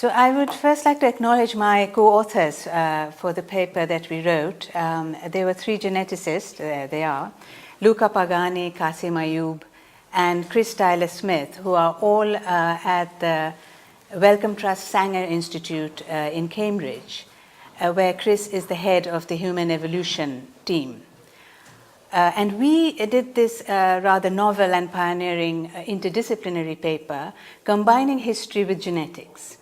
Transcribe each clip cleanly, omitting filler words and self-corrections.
So I would first like to acknowledge my co-authors for the paper that we wrote. There were three geneticists, there they are, Luca Pagani, Qasim Ayub, and Chris Tyler Smith, who are all at the Wellcome Trust Sanger Institute in Cambridge, where Chris is the head of the Human Evolution team. And we did this rather novel and pioneering interdisciplinary paper combining history with genetics.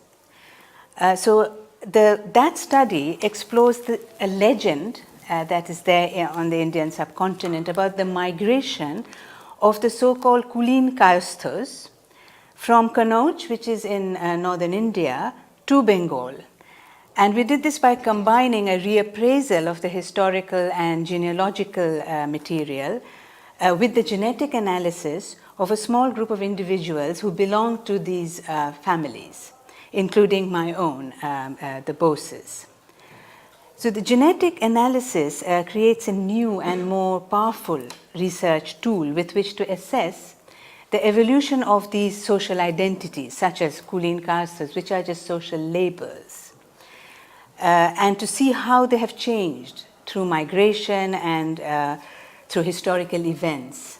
So that study explores a legend that is there on the Indian subcontinent about the migration of the so-called kulin kayasthas from Kanauj, which is in northern India, to Bengal. And we did this by combining a reappraisal of the historical and genealogical material with the genetic analysis of a small group of individuals who belong to these families, including my own, the Boses. So the genetic analysis creates a new and more powerful research tool with which to assess the evolution of these social identities, such as kulin castes, which are just social labels, and to see how they have changed through migration and through historical events.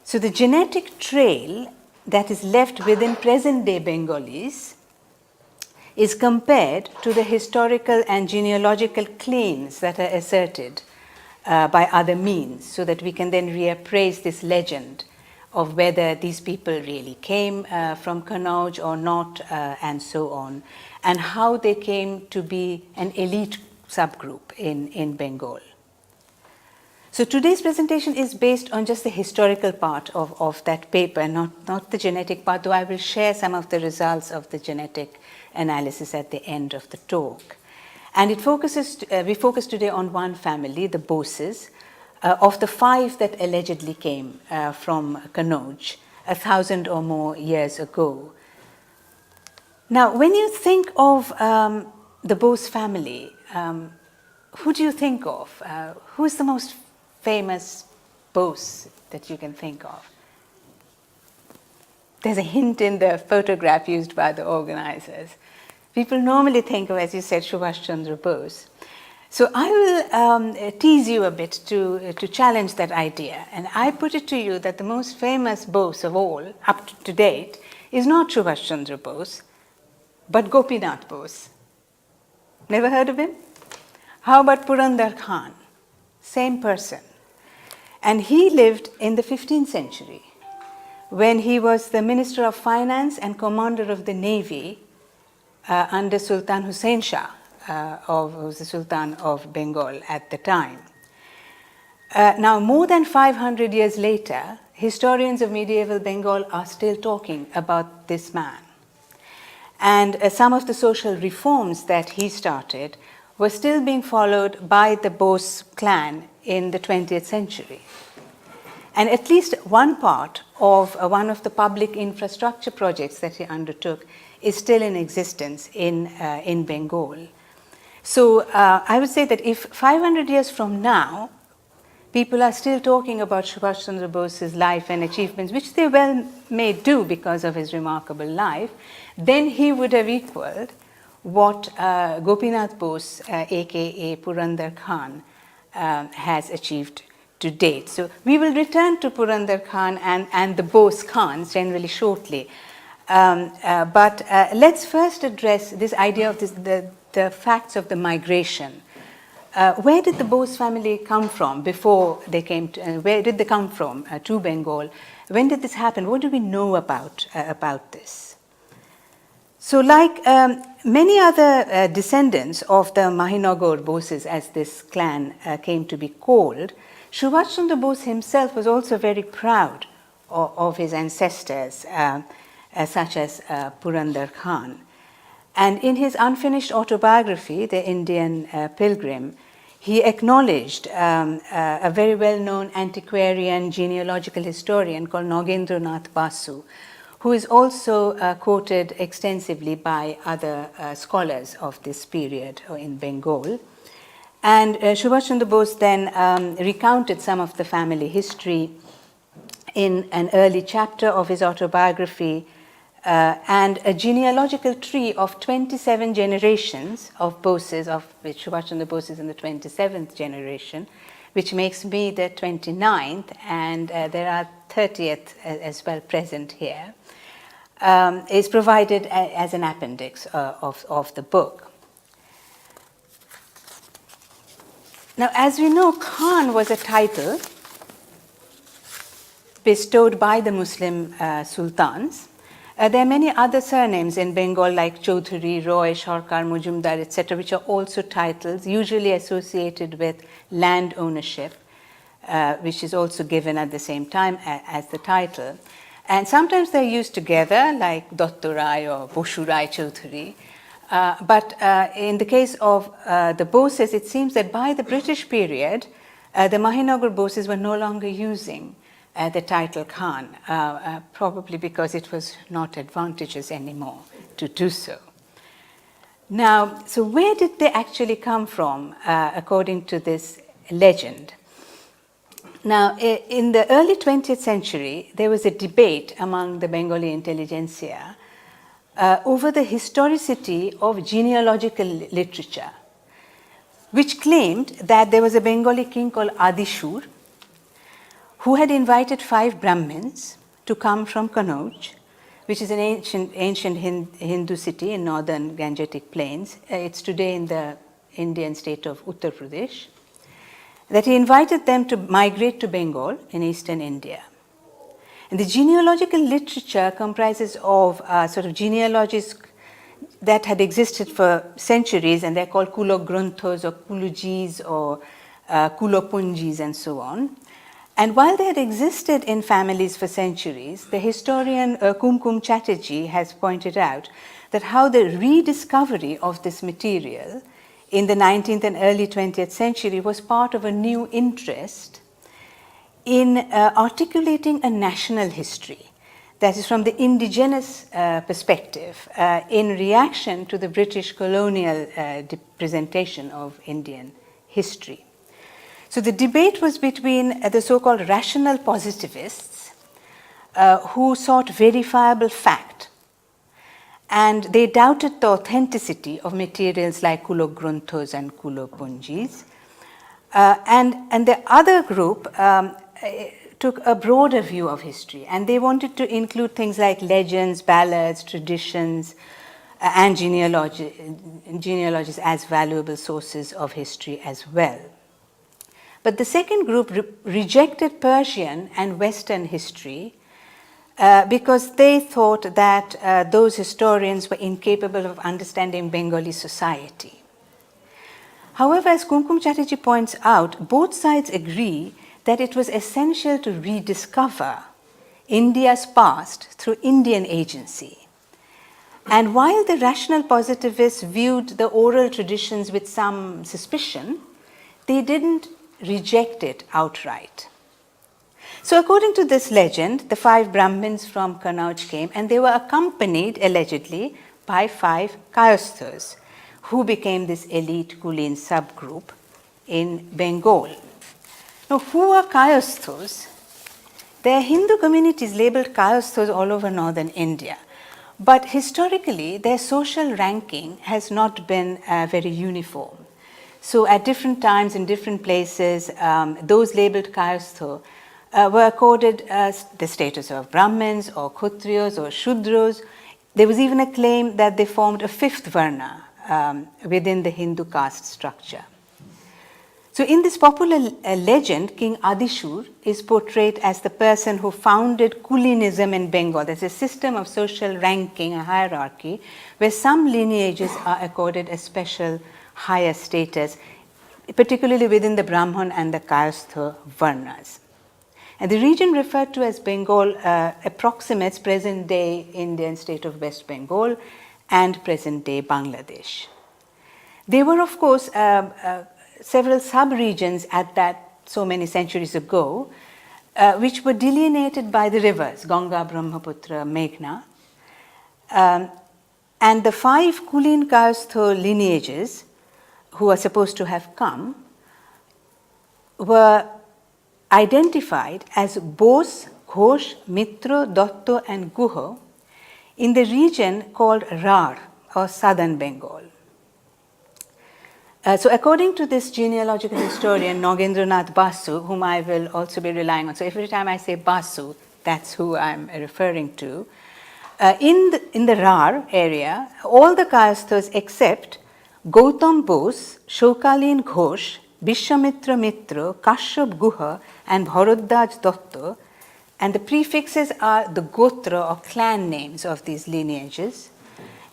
So the genetic trail that is left within present-day Bengalis is compared to the historical and genealogical claims that are asserted by other means, so that we can then reappraise this legend of whether these people really came from Kanauj or not, and so on, and how they came to be an elite subgroup in Bengal. So today's presentation is based on just the historical part of that paper, not the genetic part, though I will share some of the results of the genetic analysis at the end of the talk. And we focus today on one family, the Boses, of the 5 that allegedly came from Kanauj 1,000 or more years ago. Now, when you think of the Bose family, who do you think of? Who is the most famous Bose that you can think of? There's a hint in the photograph used by the organizers. People normally think of, as you said, Subhas Chandra Bose. So I will tease you a bit to challenge that idea. And I put it to you that the most famous Bose of all, up to date, is not Subhas Chandra Bose, but Gopinath Bose. Never heard of him? How about Purandar Khan? Same person. And he lived in the 15th century when he was the Minister of Finance and Commander of the Navy under Sultan Hussain Shah, who was the Sultan of Bengal at the time. Now, more than 500 years later, historians of medieval Bengal are still talking about this man. And some of the social reforms that he started were still being followed by the Bose clan in the 20th century. And at least one part of one of the public infrastructure projects that he undertook is still in existence in Bengal. So I would say that if 500 years from now, people are still talking about Subhas Chandra Bose's life and achievements, which they well may do because of his remarkable life, then he would have equaled what Gopinath Bose, aka Purandar Khan, has achieved to date. So we will return to Purandar Khan and the Bose Khans generally shortly. But let's first address this idea of the facts of the migration. Where did the Bose family come from before they came to, where did they come from to Bengal? When did this happen? What do we know about this? So like many other descendants of the Mahinagar Boses, as this clan came to be called, Subhas Chandra Bose himself was also very proud of his ancestors, such as Purandar Khan. And in his unfinished autobiography, The Indian Pilgrim, he acknowledged a very well-known antiquarian genealogical historian called Nagendranath Basu, who is also quoted extensively by other scholars of this period in Bengal. And Subhas Chandra Bose then recounted some of the family history in an early chapter of his autobiography, and a genealogical tree of 27 generations of Boses, of which Subhas Chandra Bose is in the 27th generation, which makes me the 29th, and there are 30th as well present here, is provided as an appendix of the book. Now, as we know, Khan was a title bestowed by the Muslim sultans. There are many other surnames in Bengal like Chaudhuri, Roy, Sarkar, Mujumdar, etc., which are also titles usually associated with land ownership, which is also given at the same time as the title. And sometimes they're used together, like Dr Rai or Boshurai Chaudhuri. But in the case of the Boses, it seems that by the British period, the Mahinagar Boses were no longer using the title Khan, probably because it was not advantageous anymore to do so. Now, so where did they actually come from, according to this legend? Now, in the early 20th century, there was a debate among the Bengali intelligentsia over the historicity of genealogical literature, which claimed that there was a Bengali king called Adi Sura, who had invited 5 Brahmins to come from Kanauj, which is an ancient Hindu city in northern Gangetic plains. It's today in the Indian state of Uttar Pradesh. That he invited them to migrate to Bengal in eastern India. And the genealogical literature comprises of sort of genealogies that had existed for centuries, and they're called kulogranthas or kulujis or kulopunjis and so on. And while they had existed in families for centuries, the historian Kumkum Chatterjee has pointed out that how the rediscovery of this material in the 19th and early 20th century was part of a new interest in articulating a national history, that is from the indigenous perspective, in reaction to the British colonial presentation of Indian history. So the debate was between the so-called rational positivists who sought verifiable fact, and they doubted the authenticity of materials like kulogranthas and kulopunjis. And the other group took a broader view of history, and they wanted to include things like legends, ballads, traditions, and genealogies as valuable sources of history as well. But the second group rejected Persian and Western history because they thought that those historians were incapable of understanding Bengali society. However, as Kumkum Chatterjee points out, both sides agree that it was essential to rediscover India's past through Indian agency. And while the rational positivists viewed the oral traditions with some suspicion, they didn't reject it outright. So according to this legend, the 5 Brahmins from Kanauj came, and they were accompanied, allegedly, by 5 kayasthas, who became this elite kulin subgroup in Bengal. Now, who are kayasthas? There are Hindu communities labeled kayasthas all over northern India, but historically their social ranking has not been very uniform. So at different times in different places, those labeled kayastha were accorded the status of Brahmins or Kshatriyas or Shudras. There was even a claim that they formed a 5th varna within the Hindu caste structure. So in this popular legend, King Adi Sura is portrayed as the person who founded Kulinism in Bengal. There's a system of social ranking, a hierarchy, where some lineages are accorded a special higher status, particularly within the Brahman and the Kayastha varnas. And the region referred to as Bengal approximates present-day Indian state of West Bengal and present-day Bangladesh. There were, of course, several sub-regions at that so many centuries ago, which were delineated by the rivers, Ganga, Brahmaputra, Meghna. And the 5 Kulin Kayastha lineages who are supposed to have come were identified as Bose, Ghosh, Mitra, Datta and Guha in the region called Rar, or southern Bengal. So according to this genealogical historian, Nagendranath Basu, whom I will also be relying on, so every time I say Basu, that's who I'm referring to, in the Rar area, all the kayasthas except Gautam Bose, Shokalin Ghosh, Vishwamitra Mitra, Kashyap Guha, and Bharadwaj Datta, and the prefixes are the gotra or clan names of these lineages.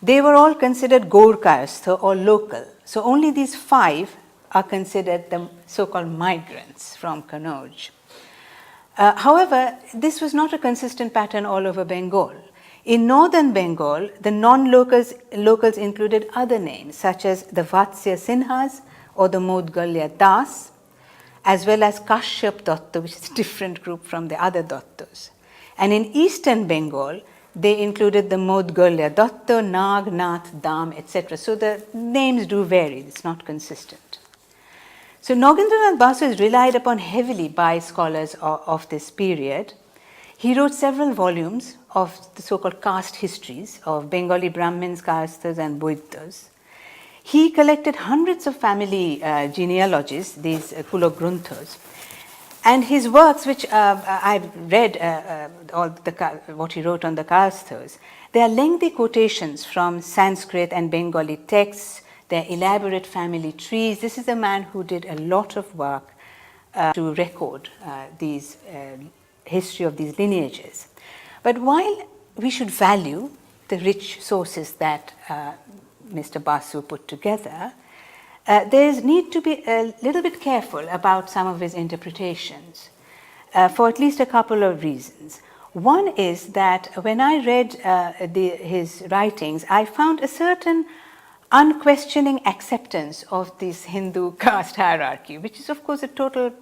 They were all considered Gaur kayastha or local. So only these 5 are considered the so-called migrants from Kanauj. However, this was not a consistent pattern all over Bengal. In northern Bengal, the non-locals included other names such as the Vatsya Sinhas or the Modgalya Das, as well as Kashyap Datta, which is a different group from the other Dattas. And in eastern Bengal, they included the Modgalya Datta, Nag, Nath, Dam, etc. So the names do vary, it's not consistent. So Nagendranath Basu is relied upon heavily by scholars of this period. He wrote several volumes of the so-called caste histories of Bengali Brahmins, Kayasthas and Boiddas. He collected hundreds of family genealogies, these Kulogrunthas, and his works, which I've read what he wrote on the Kayasthas, they are lengthy quotations from Sanskrit and Bengali texts, they are elaborate family trees. This is a man who did a lot of work to record these history of these lineages. But while we should value the rich sources that Mr. Basu put together, there need to be a little bit careful about some of his interpretations for at least a couple of reasons. One is that when I read his writings, I found a certain unquestioning acceptance of this Hindu caste hierarchy, which is of course a totally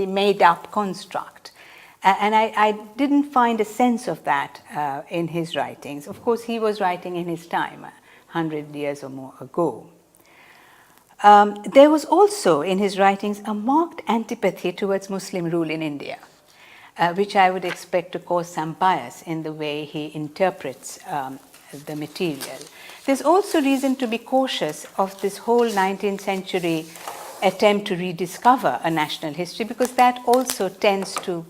made up construct. And I didn't find a sense of that in his writings. Of course, he was writing in his time, 100 years or more ago. There was also in his writings a marked antipathy towards Muslim rule in India, which I would expect to cause some bias in the way he interprets the material. There's also reason to be cautious of this whole 19th century attempt to rediscover a national history, because that also tends to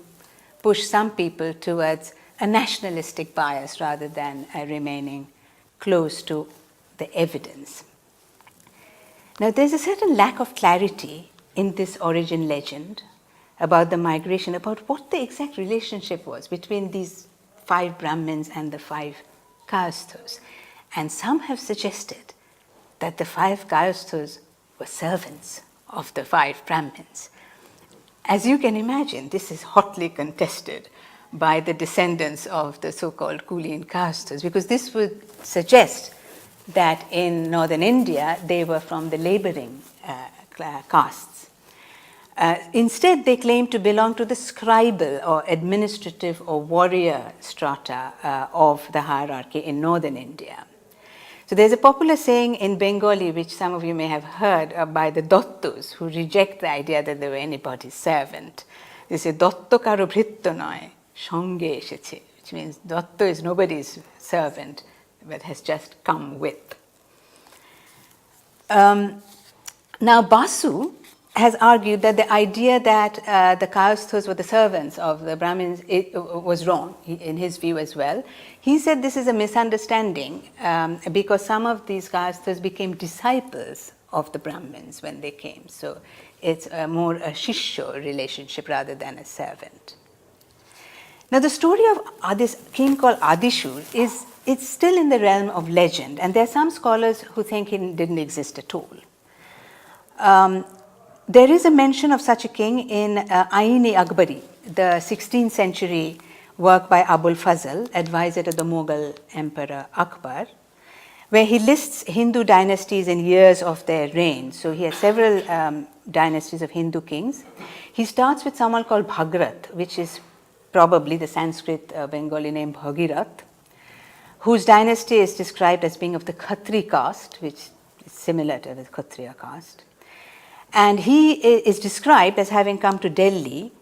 push some people towards a nationalistic bias rather than remaining close to the evidence. Now, there's a certain lack of clarity in this origin legend about the migration, about what the exact relationship was between these 5 Brahmins and the 5 Kayasthas. And some have suggested that the 5 Kayasthas were servants of the 5 Brahmins. As you can imagine, this is hotly contested by the descendants of the so-called kulin castes, because this would suggest that in northern India they were from the laboring castes. Instead, they claim to belong to the scribal or administrative or warrior strata of the hierarchy in northern India. So there's a popular saying in Bengali, which some of you may have heard, by the Dottos, who reject the idea that they were anybody's servant. They say, Dotto karo bhritto noy, shonge esheche, which means Dotto is nobody's servant, but has just come with. Now, Basu has argued that the idea that the Kayasthas were the servants of the Brahmins was wrong, in his view as well. He said this is a misunderstanding because some of these Kayasthas became disciples of the Brahmins when they came. So it's more a shishyo relationship rather than a servant. Now, the story of this king called Adi Sura it's still in the realm of legend, and there are some scholars who think he didn't exist at all. There is a mention of such a king in Ain-e Akbari, the 16th century work by Abul Fazl, advisor to the Mughal Emperor Akbar, where he lists Hindu dynasties and years of their reign. So he has several dynasties of Hindu kings. He starts with someone called Bhagrat, which is probably the Sanskrit Bengali name Bhagirath, whose dynasty is described as being of the Khatri caste, which is similar to the Kshatriya caste. And he is described as having come to Delhi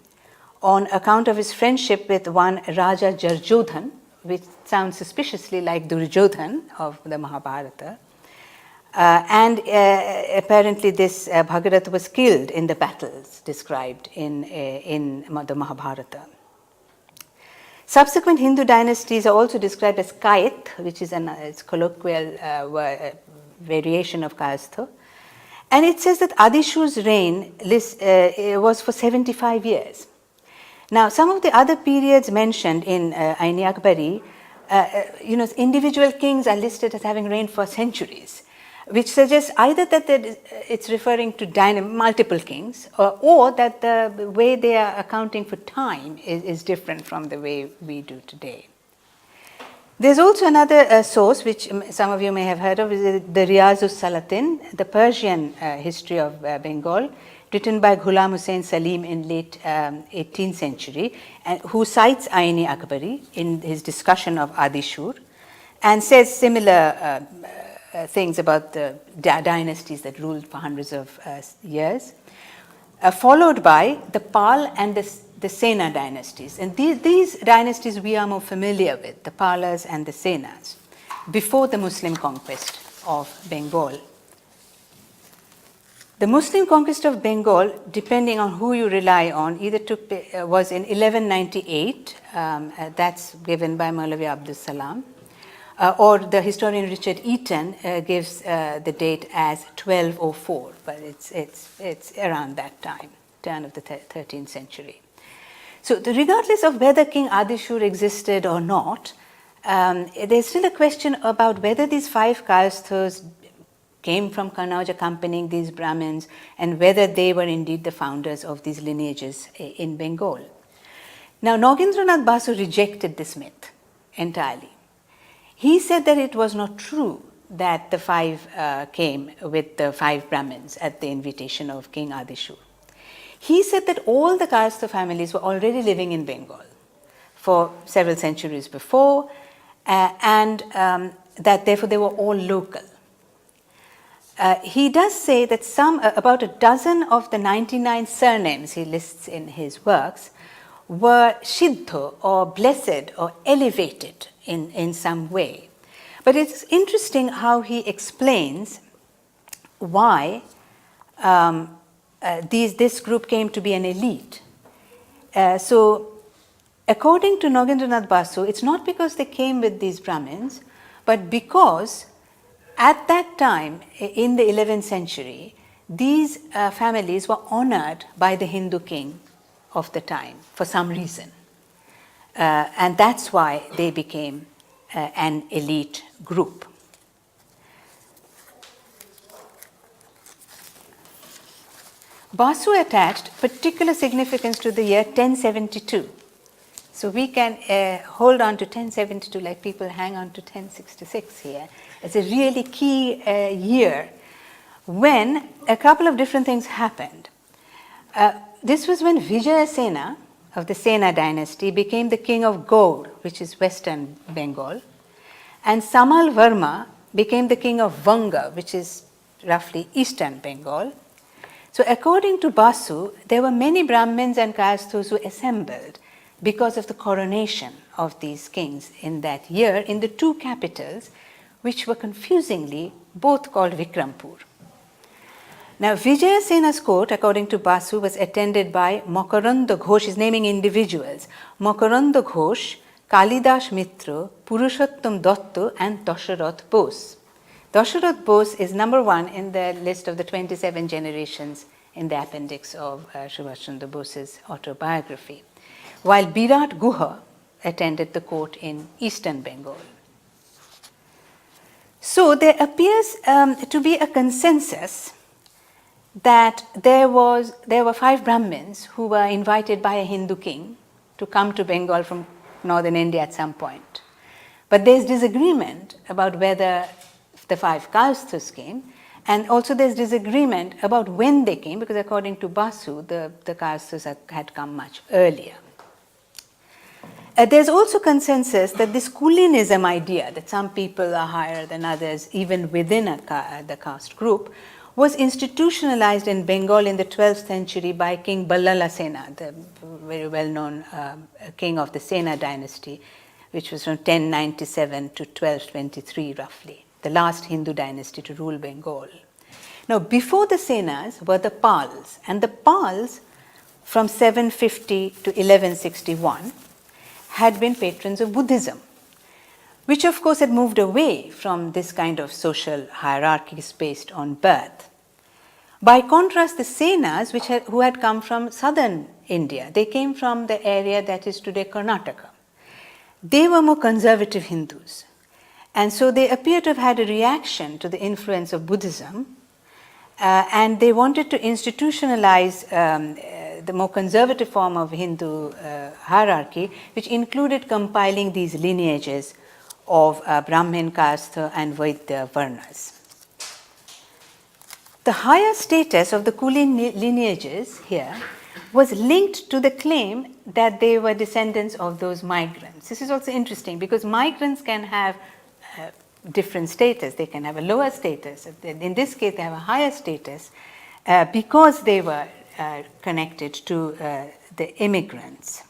on account of his friendship with one Raja Jarjodhan, which sounds suspiciously like Duryodhan of the Mahabharata. And apparently this Bhagirath was killed in the battles described in the Mahabharata. Subsequent Hindu dynasties are also described as kayastha, which is a colloquial variation of kayastha. And it says that Adi Sura's reign was for 75 years. Now, some of the other periods mentioned in Aini Akbari, individual kings are listed as having reigned for centuries, which suggests either that it's referring to multiple kings, or that the way they are accounting for time is different from the way we do today. There's also another source, which some of you may have heard of, is the Riyazus Salatin, the Persian history of Bengal, written by Ghulam Hussain Salim in late 18th century, who cites Aini Akbari in his discussion of Adi Sura, and says similar things about the dynasties that ruled for hundreds of years, followed by the Pal and the Sena dynasties. And these dynasties we are more familiar with, the Palas and the Senas, before the Muslim conquest of Bengal. The Muslim conquest of Bengal, depending on who you rely on, was in 1198, that's given by Maulavi Abdus Salam, or the historian Richard Eaton gives the date as 1204, but it's around that time, turn of the 13th century. So regardless of whether King Adi Sura existed or not, there's still a question about whether these 5 kayasthas came from Kanauj accompanying these Brahmins, and whether they were indeed the founders of these lineages in Bengal. Now, Nagendranath Basu rejected this myth entirely. He said that it was not true that the 5 came with the 5 Brahmins at the invitation of King Adi Sura. He said that all the kayastha families were already living in Bengal for several centuries before, and that therefore they were all local. He does say that about a dozen of the 99 surnames he lists in his works were Siddha or blessed or elevated in some way. But it's interesting how he explains why this group came to be an elite. So according to Nagendranath Basu, it's not because they came with these Brahmins, but because at that time, in the 11th century, these families were honored by the Hindu king of the time for some reason. And that's why they became an elite group. Basu attached particular significance to the year 1072. So we can hold on to 1072 like people hang on to 1066 here. It's a really key year when a couple of different things happened. This was when Vijaya Sena of the Sena dynasty became the king of Gaur, which is western Bengal, and Samal Varma became the king of Vanga, which is roughly eastern Bengal. So according to Basu, there were many Brahmins and kayasthas who assembled because of the coronation of these kings in that year in the 2 capitals, which were confusingly both called Vikrampur. Now, Vijaya Sena's court, according to Basu, was attended by Makaranda Ghosh, is naming individuals, Makaranda Ghosh, Kalidas Mitra, Purushottam Datta, and Dasarath Bose. Dasarath Bose is number 1 in the list of the 27 generations in the appendix of Subhas Chandra Bose's autobiography, while Birat Guha attended the court in eastern Bengal. So there appears to be a consensus that there were 5 Brahmins who were invited by a Hindu king to come to Bengal from northern India at some point. But there's disagreement about whether the 5 kayasthas came, and also there's disagreement about when they came, because according to Basu, the kayasthas had come much earlier. There's also consensus that this Kulinism idea, that some people are higher than others even within the caste group, was institutionalized in Bengal in the 12th century by King Ballala Sena, the very well-known king of the Sena dynasty, which was from 1097 to 1223 roughly, the last Hindu dynasty to rule Bengal. Now, before the Senas were the Pals, and the Pals from 750 to 1161 had been patrons of Buddhism, which of course had moved away from this kind of social hierarchies based on birth. By contrast, the Senas, who had come from southern India, they came from the area that is today Karnataka. They were more conservative Hindus, and so they appear to have had a reaction to the influence of Buddhism, and they wanted to institutionalize the more conservative form of Hindu hierarchy, which included compiling these lineages of Brahmin, Kayastha, and Vaidya Varnas. The higher status of the Kulin lineages here was linked to the claim that they were descendants of those migrants. This is also interesting because migrants can have different status. They can have a lower status. In this case, they have a higher status because they were connected to the immigrants.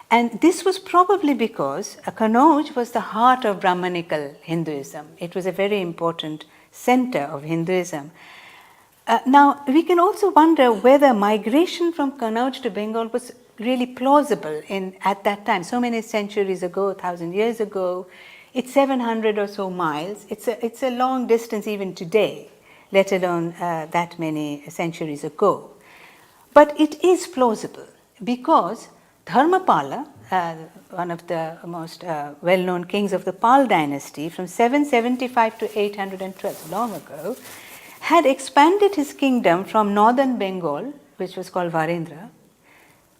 And this was probably because Kanauj was the heart of Brahmanical Hinduism. It was a very important center of Hinduism. Now, we can also wonder whether migration from Kanauj to Bengal was really plausible at that time, so many centuries ago, 1,000 years ago. It's 700 or so miles. It's a long distance even today, let alone that many centuries ago. But it is plausible because Dharmapala, one of the most well-known kings of the Pal dynasty from 775 to 812, long ago, had expanded his kingdom from northern Bengal, which was called Varendra,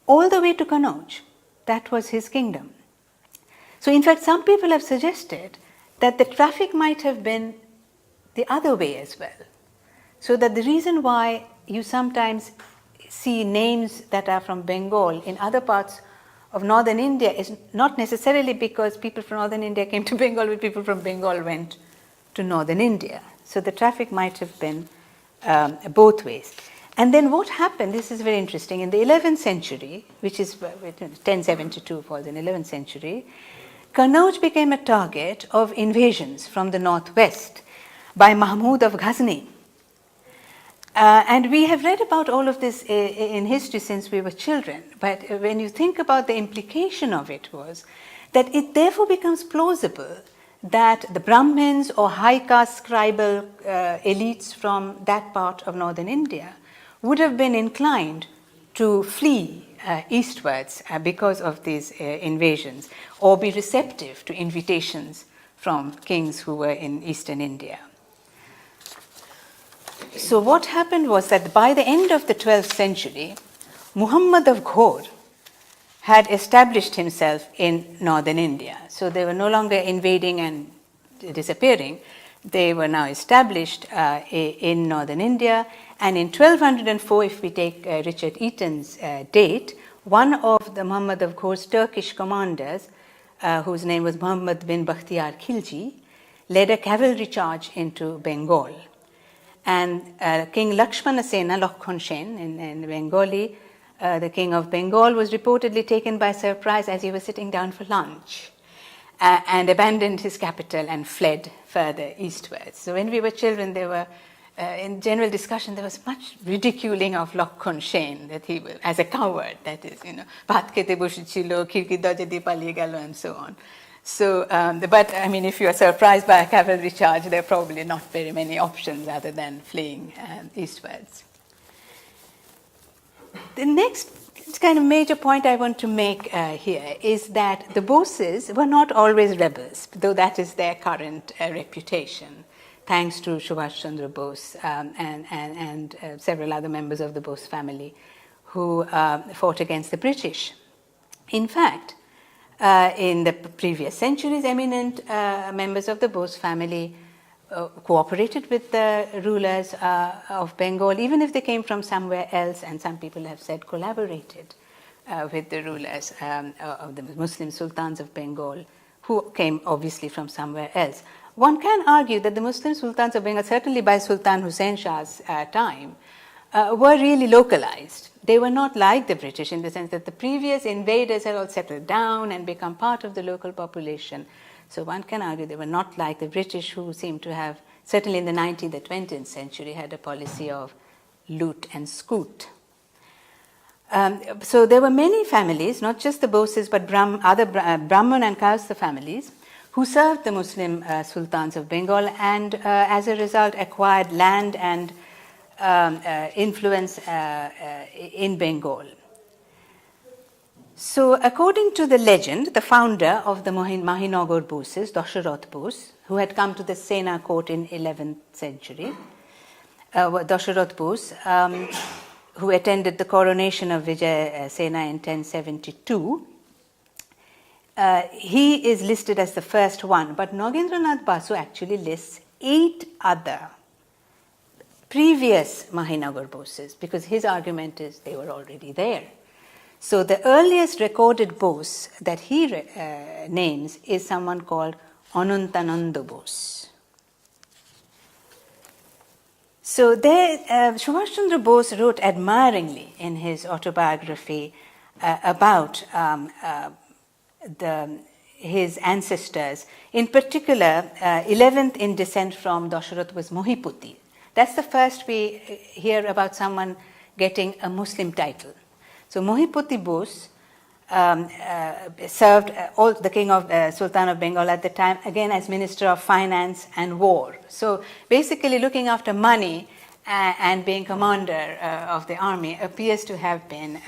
all the way to Kanauj. That was his kingdom. So in fact, some people have suggested that the traffic might have been the other way as well. So that the reason why you sometimes see names that are from Bengal in other parts of northern India is not necessarily because people from northern India came to Bengal, but people from Bengal went to northern India. So the traffic might have been both ways. And then what happened, this is very interesting, in the 11th century, which is 1072 falls in 11th century, Kanauj became a target of invasions from the northwest by Mahmud of Ghazni. And we have read about all of this in history since we were children, but when you think about the implication of it was that it therefore becomes plausible that the Brahmins or high caste scribal elites from that part of northern India would have been inclined to flee eastwards because of these invasions, or be receptive to invitations from kings who were in eastern India. So what happened was that by the end of the 12th century, Muhammad of Ghor had established himself in northern India. So they were no longer invading and disappearing. They were now established in northern India. And in 1204, if we take Richard Eaton's date, one of the Muhammad of Ghor's Turkish commanders, whose name was Muhammad bin Bakhtiyar Khilji, led a cavalry charge into Bengal. And King Lakshmana Sena, Lakhon Sen in Bengali, the king of Bengal, was reportedly taken by surprise as he was sitting down for lunch and abandoned his capital and fled further eastwards. So when we were children, there were, in general discussion, there was much ridiculing of Lakhon Sen, that he was, as a coward, that is, bhat khete boshechilo, khirki darja diye paliye gelo, and so on. So, but I mean, if you are surprised by a cavalry charge, there are probably not very many options other than fleeing eastwards. The next kind of major point I want to make here is that the Boses were not always rebels, though that is their current reputation, thanks to Subhas Chandra Bose and several other members of the Bose family who fought against the British. In fact, in the previous centuries, eminent members of the Bose family cooperated with the rulers of Bengal, even if they came from somewhere else, and some people have said collaborated with the rulers of the Muslim sultans of Bengal, who came obviously from somewhere else. One can argue that the Muslim sultans of Bengal, certainly by Sultan Hussain Shah's time, were really localized. They were not like the British in the sense that the previous invaders had all settled down and become part of the local population. So one can argue they were not like the British, who seemed to have, certainly in the 19th and 20th century, had a policy of loot and scoot. So there were many families, not just the Boses, but other Brahman and kayastha families, who served the Muslim sultans of Bengal and as a result acquired land and influence in Bengal. So according to the legend, the founder of the Mahinagar Boses, Dasharat Bose, who had come to the Sena court in 11th century, Dasharat Bose, who attended the coronation of Vijay Sena in 1072, he is listed as the first one, but Nagendranath Basu actually lists 8 other previous Mahinagar Boses, because his argument is they were already there. So the earliest recorded Bose that he names is someone called Anantananda Bose. So there, Subhas Chandra Bose wrote admiringly in his autobiography about his ancestors. In particular, 11th in descent from Dasharat was Mohiputi. That's the first we hear about someone getting a Muslim title. So Mohiputi Bose served the king of Sultan of Bengal at the time, again as Minister of Finance and War. So basically looking after money and being commander of the army appears to have been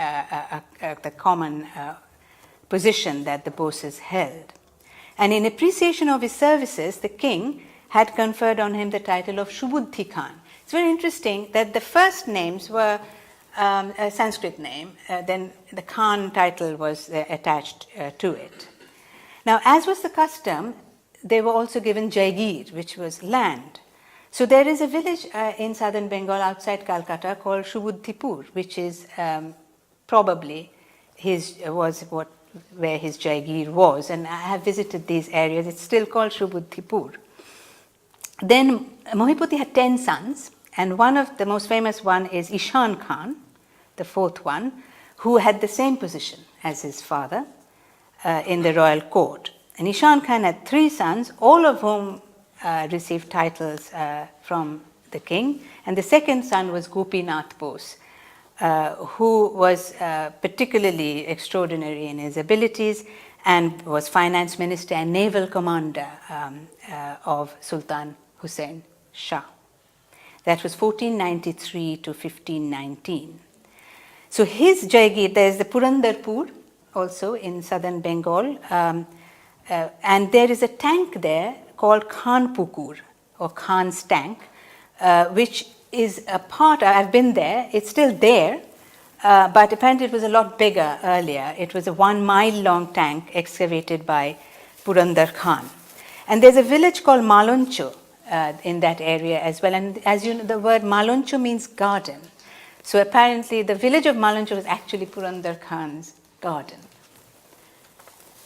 the common position that the Boses held. And in appreciation of his services, the king had conferred on him the title of Subhuddhi Khan. It's very interesting that the first names were a Sanskrit name, then the Khan title was attached to it. Now, as was the custom, they were also given Jaigir, which was land. So there is a village in southern Bengal outside Calcutta called Subhuddhipur, which is probably where his Jaigir was, and I have visited these areas. It's still called Subhuddhipur. Then Mohiputi had 10 sons, and one of the most famous one is Ishan Khan, the 4th one, who had the same position as his father in the royal court. And Ishan Khan had 3 sons, all of whom received titles from the king. And the second son was Gopinath Bose, who was particularly extraordinary in his abilities and was finance minister and naval commander of Sultan Hussain Shah. That was 1493 to 1519. So his Jaigir, there is the Purandarpur also in southern Bengal, and there is a tank there called Khanpukur or Khan's tank, which is a part, I've been there, it's still there, but apparently it was a lot bigger earlier. It was a 1 mile long tank excavated by Purandar Khan. And there's a village called Maloncho in that area as well. And as you know, the word Maloncho means garden. So apparently the village of Maloncho was actually Purandar Khan's garden.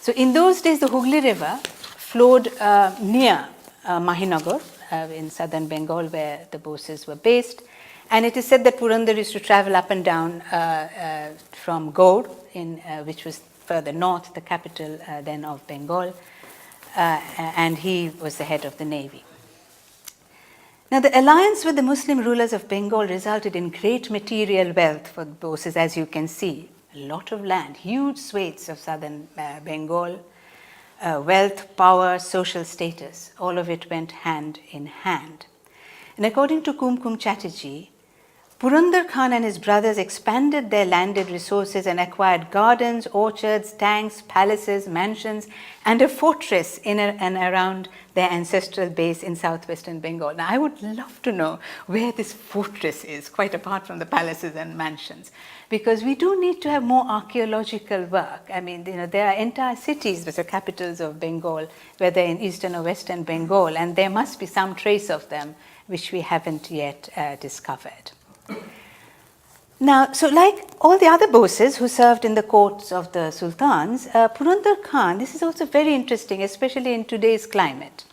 So in those days, the Hooghly River flowed near Mahinagar in southern Bengal, where the Boses were based. And it is said that Purandar used to travel up and down from Gaur, which was further north, the capital then of Bengal, and he was the head of the navy. Now, the alliance with the Muslim rulers of Bengal resulted in great material wealth for the Boses, as you can see. A lot of land, huge swathes of southern Bengal, wealth, power, social status, all of it went hand in hand. And according to Kumkum Chatterjee, Purandar Khan and his brothers expanded their landed resources and acquired gardens, orchards, tanks, palaces, mansions, and a fortress in and around their ancestral base in southwestern Bengal. Now, I would love to know where this fortress is, quite apart from the palaces and mansions, because we do need to have more archaeological work. I mean, there are entire cities which are capitals of Bengal, whether in eastern or western Bengal, and there must be some trace of them which we haven't yet discovered. Now, so like all the other Boses who served in the courts of the sultans, Purandar Khan, this is also very interesting, especially in today's climate.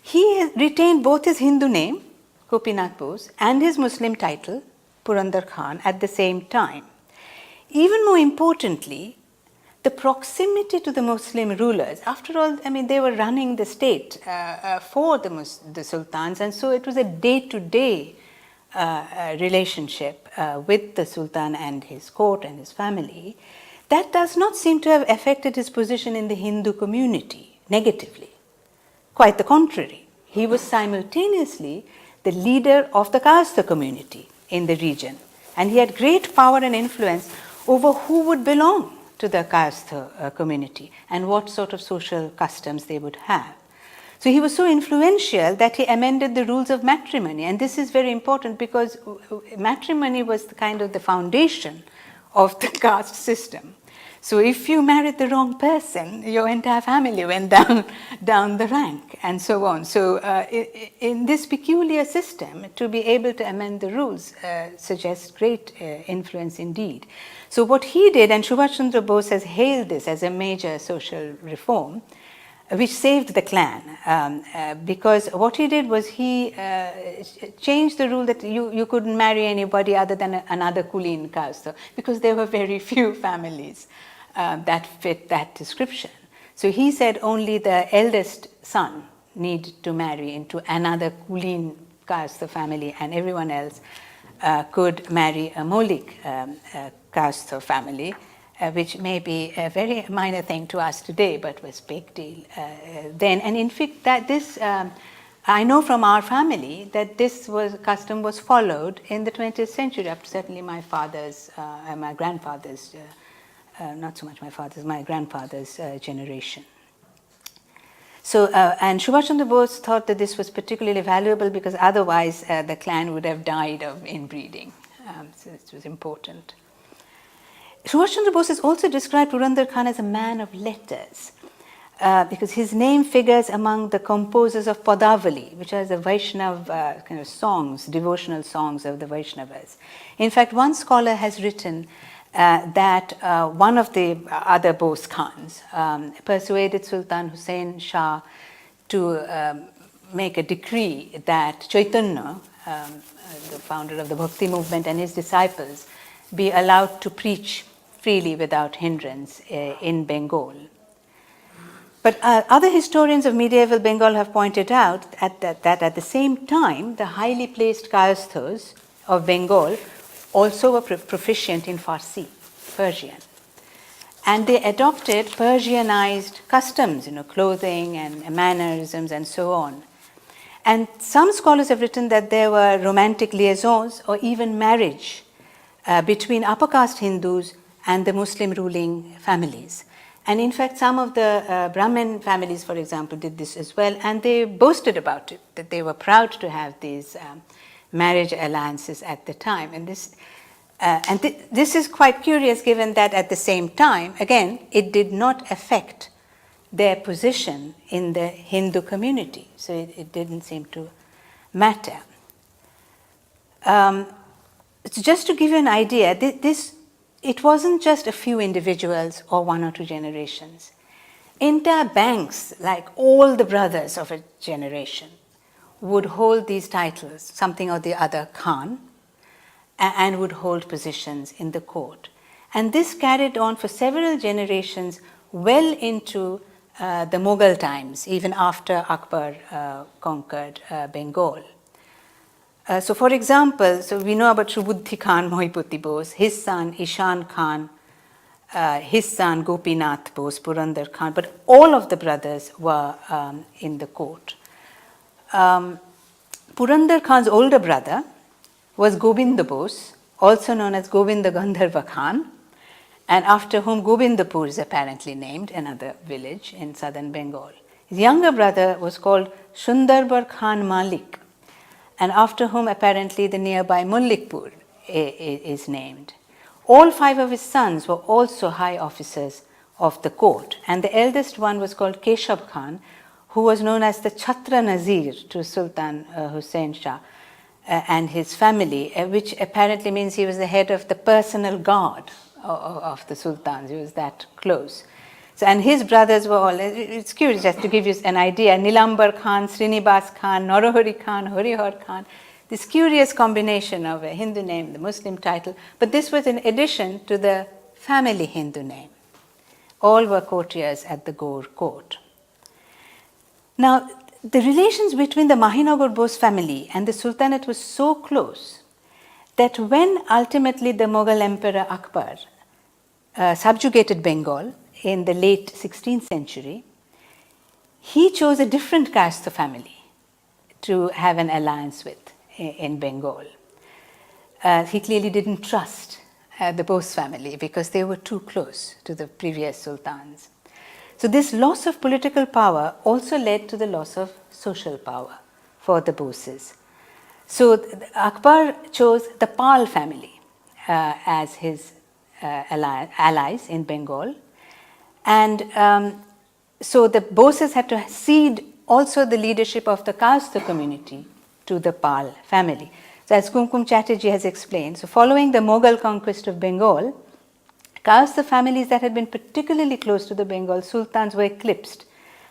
He retained both his Hindu name, Gopinath Bose, and his Muslim title, Purandar Khan at the same time. Even more importantly, the proximity to the Muslim rulers. After all, I mean, they were running the state for the sultans, and so it was a day-to-day relationship with the sultan and his court and his family. That does not seem to have affected his position in the Hindu community negatively. Quite the contrary. He was simultaneously the leader of the kayastha community in the region, and he had great power and influence over who would belong to the kayastha community and what sort of social customs they would have. So he was so influential that he amended the rules of matrimony, and this is very important because matrimony was the kind of the foundation of the caste system. So if you married the wrong person, your entire family went down the rank and so on. So in this peculiar system, to be able to amend the rules suggests great influence indeed. So what he did, and Subhas Chandra Bose has hailed this as a major social reform, which saved the clan, because what he did was he changed the rule that you couldn't marry anybody other than another kulin caste, because there were very few families that fit that description. So he said only the eldest son need to marry into another kulin caste family, and everyone else could marry a Maulik caste family, which may be a very minor thing to us today, but was a big deal then. And in fact, that this, I know from our family that this custom was followed in the 20th century, up to certainly my father's, my grandfather's, not so much my father's, my grandfather's generation. So, and Subhas Chandra Bose thought that this was particularly valuable because otherwise the clan would have died of inbreeding. So this was important. Subhas Chandra Bose has also described Purandar Khan as a man of letters, because his name figures among the composers of Padavali, which are the Vaishnav kind of songs, devotional songs of the Vaishnavas. In fact, one scholar has written that one of the other Bose Khans persuaded Sultan Hussain Shah to make a decree that Chaitanya, the founder of the Bhakti movement, and his disciples be allowed to preach freely without hindrance in Bengal. But other historians of medieval Bengal have pointed out that at the same time, the highly placed kayasthas of Bengal also were proficient in Farsi, Persian. And they adopted Persianized customs, clothing and mannerisms and so on. And some scholars have written that there were romantic liaisons or even marriage between upper caste Hindus and the Muslim ruling families. And in fact, some of the Brahmin families, for example, did this as well, and they boasted about it, that they were proud to have these marriage alliances at the time. And this is quite curious, given that at the same time, again, it did not affect their position in the Hindu community. So it didn't seem to matter. So just to give you an idea, it wasn't just a few individuals or one or two generations. Entire banks, like all the brothers of a generation, would hold these titles, something or the other Khan, and would hold positions in the court. And this carried on for several generations, well into the Mughal times, even after Akbar conquered Bengal. So for example, we know about Subhuddhi Khan Mohipati Bose, his son Ishan Khan, his son Gopinath Bose, Purandar Khan, but all of the brothers were in the court. Purandar Khan's older brother was Govinda Bose, also known as Govinda Gandharva Khan, and after whom Govindapur is apparently named, another village in southern Bengal. His younger brother was called Sundarbar Khan Malik, and after whom apparently the nearby Mullikpur is named. All five of his sons were also high officers of the court, and the eldest one was called Keshab Khan, who was known as the Chhatra Nazir to Sultan Hussain Shah and his family, which apparently means he was the head of the personal guard of the sultans. He was that close. So, and his brothers were all, it's curious just to give you an idea, Nilambar Khan, Srinivas Khan, Narahari Khan, Harihar Khan. this curious combination of a Hindu name, the Muslim title, but this was in addition to the family Hindu name. All were courtiers at the Gaur court. Now, the relations between the Mahinagar Bose family and the Sultanate was so close that when ultimately the Mughal Emperor Akbar subjugated Bengal in the late 16th century, he chose a different caste family to have an alliance with in Bengal. He clearly didn't trust the Bose family because they were too close to the previous sultans. So this loss of political power also led to the loss of social power for the Boses. So Akbar chose the Pal family as his allies in Bengal, and so the Boses had to cede also the leadership of the kayastha community to the Pal family. So as Kumkum Chatterjee has explained, so following the Mughal conquest of Bengal, kayastha families that had been particularly close to the Bengal sultans were eclipsed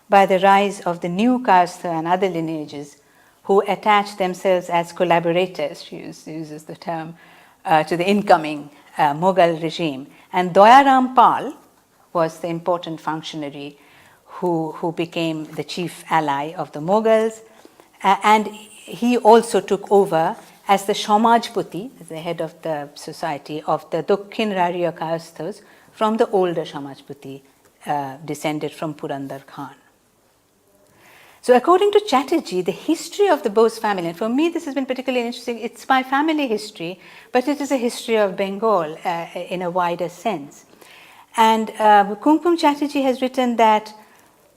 by the rise of the new kayastha and other lineages who attached themselves as collaborators, she uses the term, to the incoming Mughal regime. And Doyaram Pal was the important functionary who became the chief ally of the Mughals, and he also took over as the Samajpati, as the head of the society of the Dakshin Rariya Kayasthas from the older Samajpati, descended from Purandar Khan. So according to Chatterjee, the history of the Bose family, and for me this has been particularly interesting, it's my family history, but it is a history of Bengal in a wider sense. And Kumkum Chatterjee has written that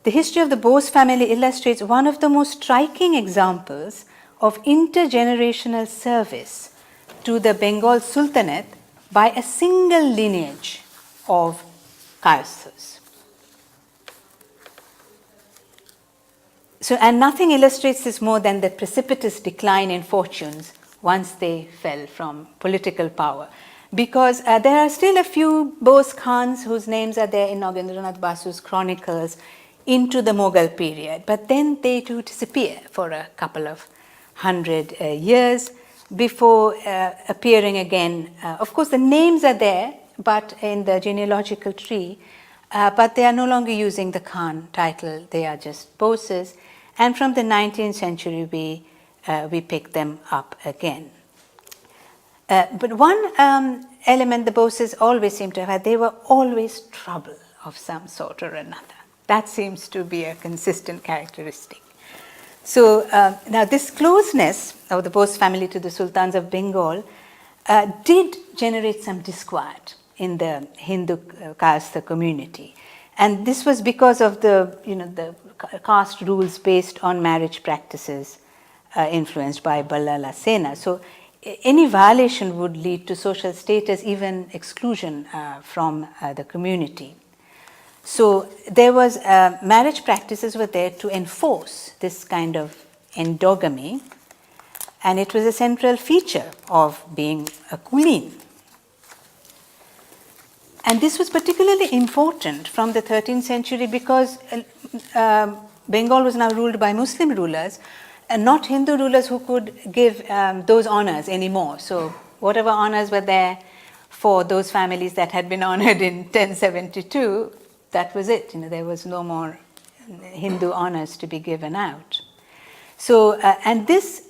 the history of the Bose family illustrates one of the most striking examples of intergenerational service to the Bengal Sultanate by a single lineage of kayasthas. So, and nothing illustrates this more than the precipitous decline in fortunes once they fell from political power. Because there are still a few Bose Khans whose names are there in Nagendranath Basu's chronicles into the Mughal period, but then they do disappear for a couple of 100 years before appearing again. Of course, the names are there, but in the genealogical tree, but they are no longer using the Khan title, they are just Boses. And from the 19th century, we pick them up again. But one element the Boses always seem to have had, they were always trouble of some sort or another. That seems to be a consistent characteristic. So now this closeness of the Bose family to the sultans of Bengal did generate some disquiet in the Hindu kayastha community. And this was because of the caste rules based on marriage practices influenced by Ballala Sena. So any violation would lead to social status, even exclusion from the community. So there was marriage practices were there to enforce this kind of endogamy, and it was a central feature of being a kulin. And this was particularly important from the 13th century because Bengal was now ruled by Muslim rulers and not Hindu rulers who could give those honors anymore. So whatever honors were there for those families that had been honored in 1072, that was it. There was no more Hindu honors to be given out. So, and this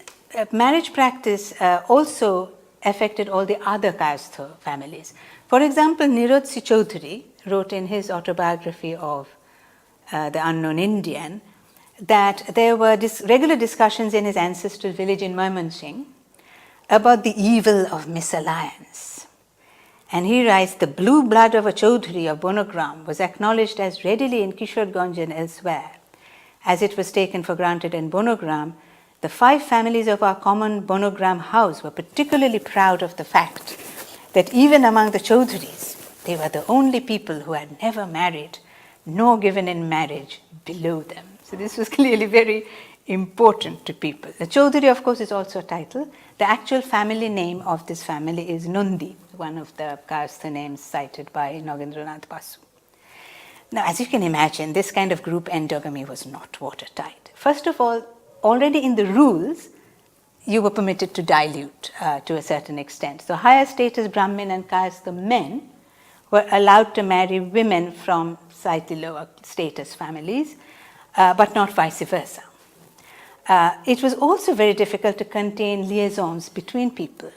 marriage practice also affected all the other kayastha families. For example, Nirod Chaudhary wrote in his autobiography of the unknown Indian that there were regular discussions in his ancestral village in Mymensingh about the evil of misalliance. And he writes, the blue blood of a Chaudhary of Bonogram was acknowledged as readily in Kishoreganj and elsewhere. As it was taken for granted in Bonogram, the 5 families of our common Bonogram house were particularly proud of the fact that even among the Chaudharys, they were the only people who had never married, nor given in marriage below them. So this was clearly very important to people. The Chaudhary, of course, is also a title. The actual family name of this family is Nundi, one of the kayastha names cited by Nagendranath Basu. Now, as you can imagine, this kind of group endogamy was not watertight. First of all, already in the rules, you were permitted to dilute to a certain extent. So higher status Brahmin and kayastha men were allowed to marry women from slightly lower status families, but not vice versa. It was also very difficult to contain liaisons between people,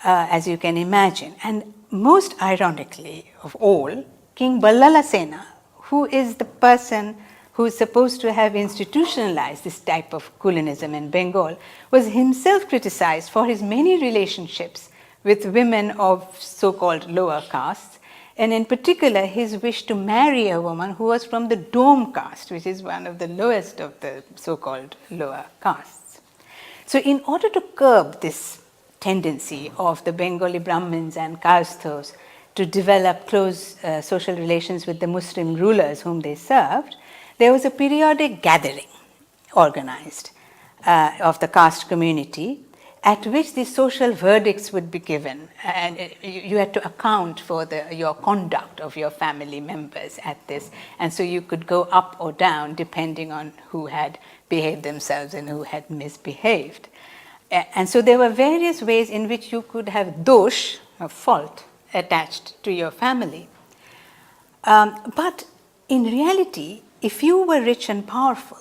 as you can imagine. And most ironically of all, King Ballala Sena, who is the person who is supposed to have institutionalized this type of Kulinism in Bengal, was himself criticized for his many relationships with women of so-called lower castes, and in particular his wish to marry a woman who was from the Dome caste, which is one of the lowest of the so-called lower castes. So in order to curb this tendency of the Bengali Brahmins and kayasthas to develop close social relations with the Muslim rulers whom they served, there was a periodic gathering organized of the caste community at which the social verdicts would be given, and you had to account for your conduct of your family members at this, and so you could go up or down depending on who had behaved themselves and who had misbehaved. And so there were various ways in which you could have dosh, a fault, attached to your family. But in reality, if you were rich and powerful,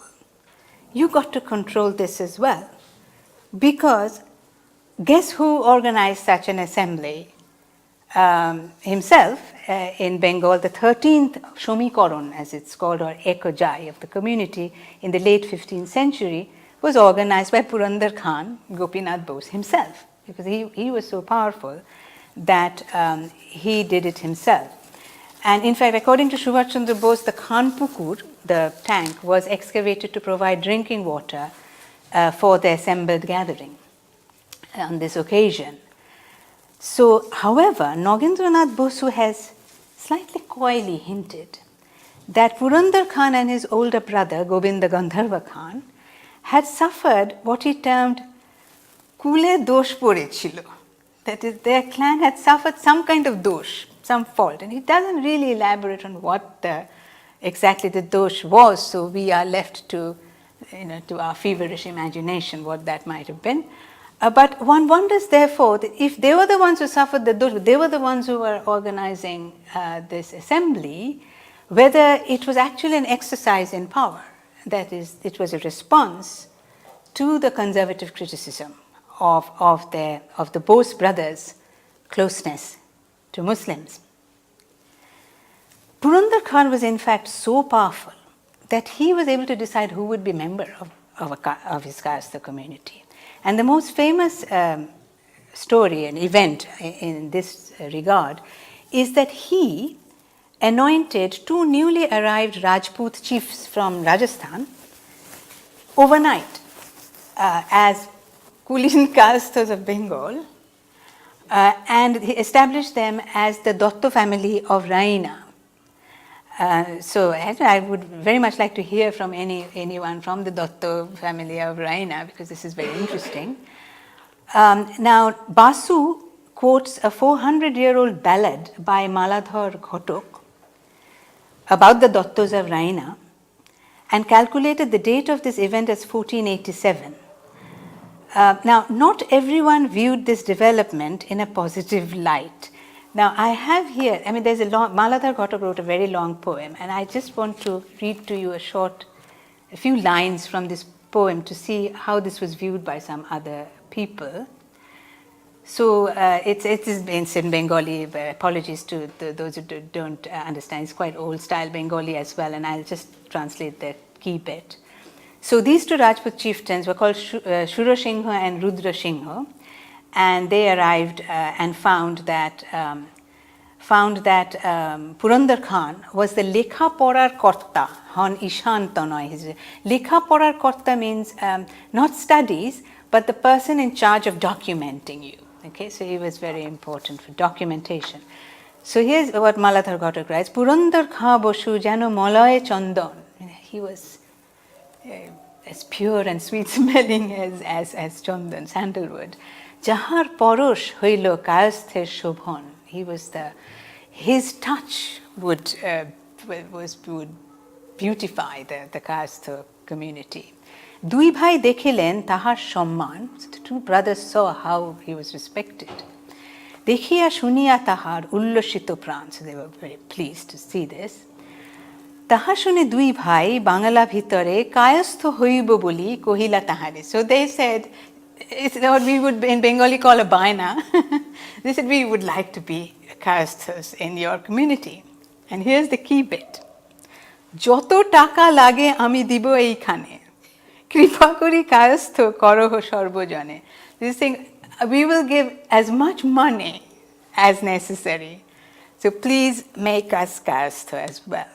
you got to control this as well. Because guess who organized such an assembly himself in Bengal, the 13th Shomikaran, as it's called, or Ekojai of the community in the late 15th century, was organized by Purandar Khan, Gopinath Bose himself, because he was so powerful that he did it himself. And in fact, according to Subhas Chandra Bose, the Khan Pukur, the tank, was excavated to provide drinking water for the assembled gathering on this occasion. So, however, Nagendranath Bosu has slightly coyly hinted that Purandar Khan and his older brother, Govinda Gandharva Khan, had suffered what he termed kule dosh porechilo. That is, their clan had suffered some kind of dosh, some fault. And he doesn't really elaborate on what exactly the dosh was, so we are left to, to our feverish imagination what that might have been. But one wonders, therefore, that if they were the ones who suffered the dosh, they were the ones who were organizing this assembly, whether it was actually an exercise in power. That is, it was a response to the conservative criticism of the Bose brothers' closeness to Muslims. Purandar Khan was in fact so powerful that he was able to decide who would be member of his caste community. And the most famous story and event in this regard is that he anointed two newly arrived Rajput chiefs from Rajasthan overnight as kulin kayasthas of Bengal, and he established them as the Datta family of Raina. So I would very much like to hear from anyone from the Datta family of Raina, because this is very interesting. Now, Basu quotes a 400-year-old ballad by Maladhar Ghotok about the Dattas of Raina and calculated the date of this event as 1487. Now, not everyone viewed this development in a positive light. Now, I have here, there's Maladhar Ghotok wrote a very long poem, and I just want to read to you a few lines from this poem to see how this was viewed by some other people. So, it is in Bengali, apologies to those who don't understand, it's quite old style Bengali as well, and I'll just translate the key bit. So, these two Rajput chieftains were called Shura Singha and Rudra Singha, and they arrived and found that Purandar Khan was the Lekha Porar Korta, Hon Ishan Tanoi. Lekha Porar Korta means not studies, but the person in charge of documenting you. Okay, so he was very important for documentation. So here's what Maladhar Ghotok writes: Purandar Khan Bosu Jano Malaye Chandan. He was as pure and sweet smelling as chandan, sandalwood. Jahar Porosh Hoilo Kayasthe Shobhon. He was his touch would beautify the Kayastha community. দুই ভাই দেখিলেন তাহার সম্মান, the two brothers saw how he was respected. দেখিয়া শুনিয়া তাহার উল্লসিত প্রাণ, so they were very pleased to see this. তাহা শুনে দুই ভাই বাংলা ভিতরে কায়স্থ হইব বলি কহিলা তাহারে. So they said, it's what we would in Bengali call a baina. They said, we would like to be kayasthas in your community. And here's the key bit. যত টাকা লাগে আমি দিব এইখানে, কৃপা করি Kayastha করহ সর্বজনে. This thing, we will give as much money as necessary. So please make us kayastha as well.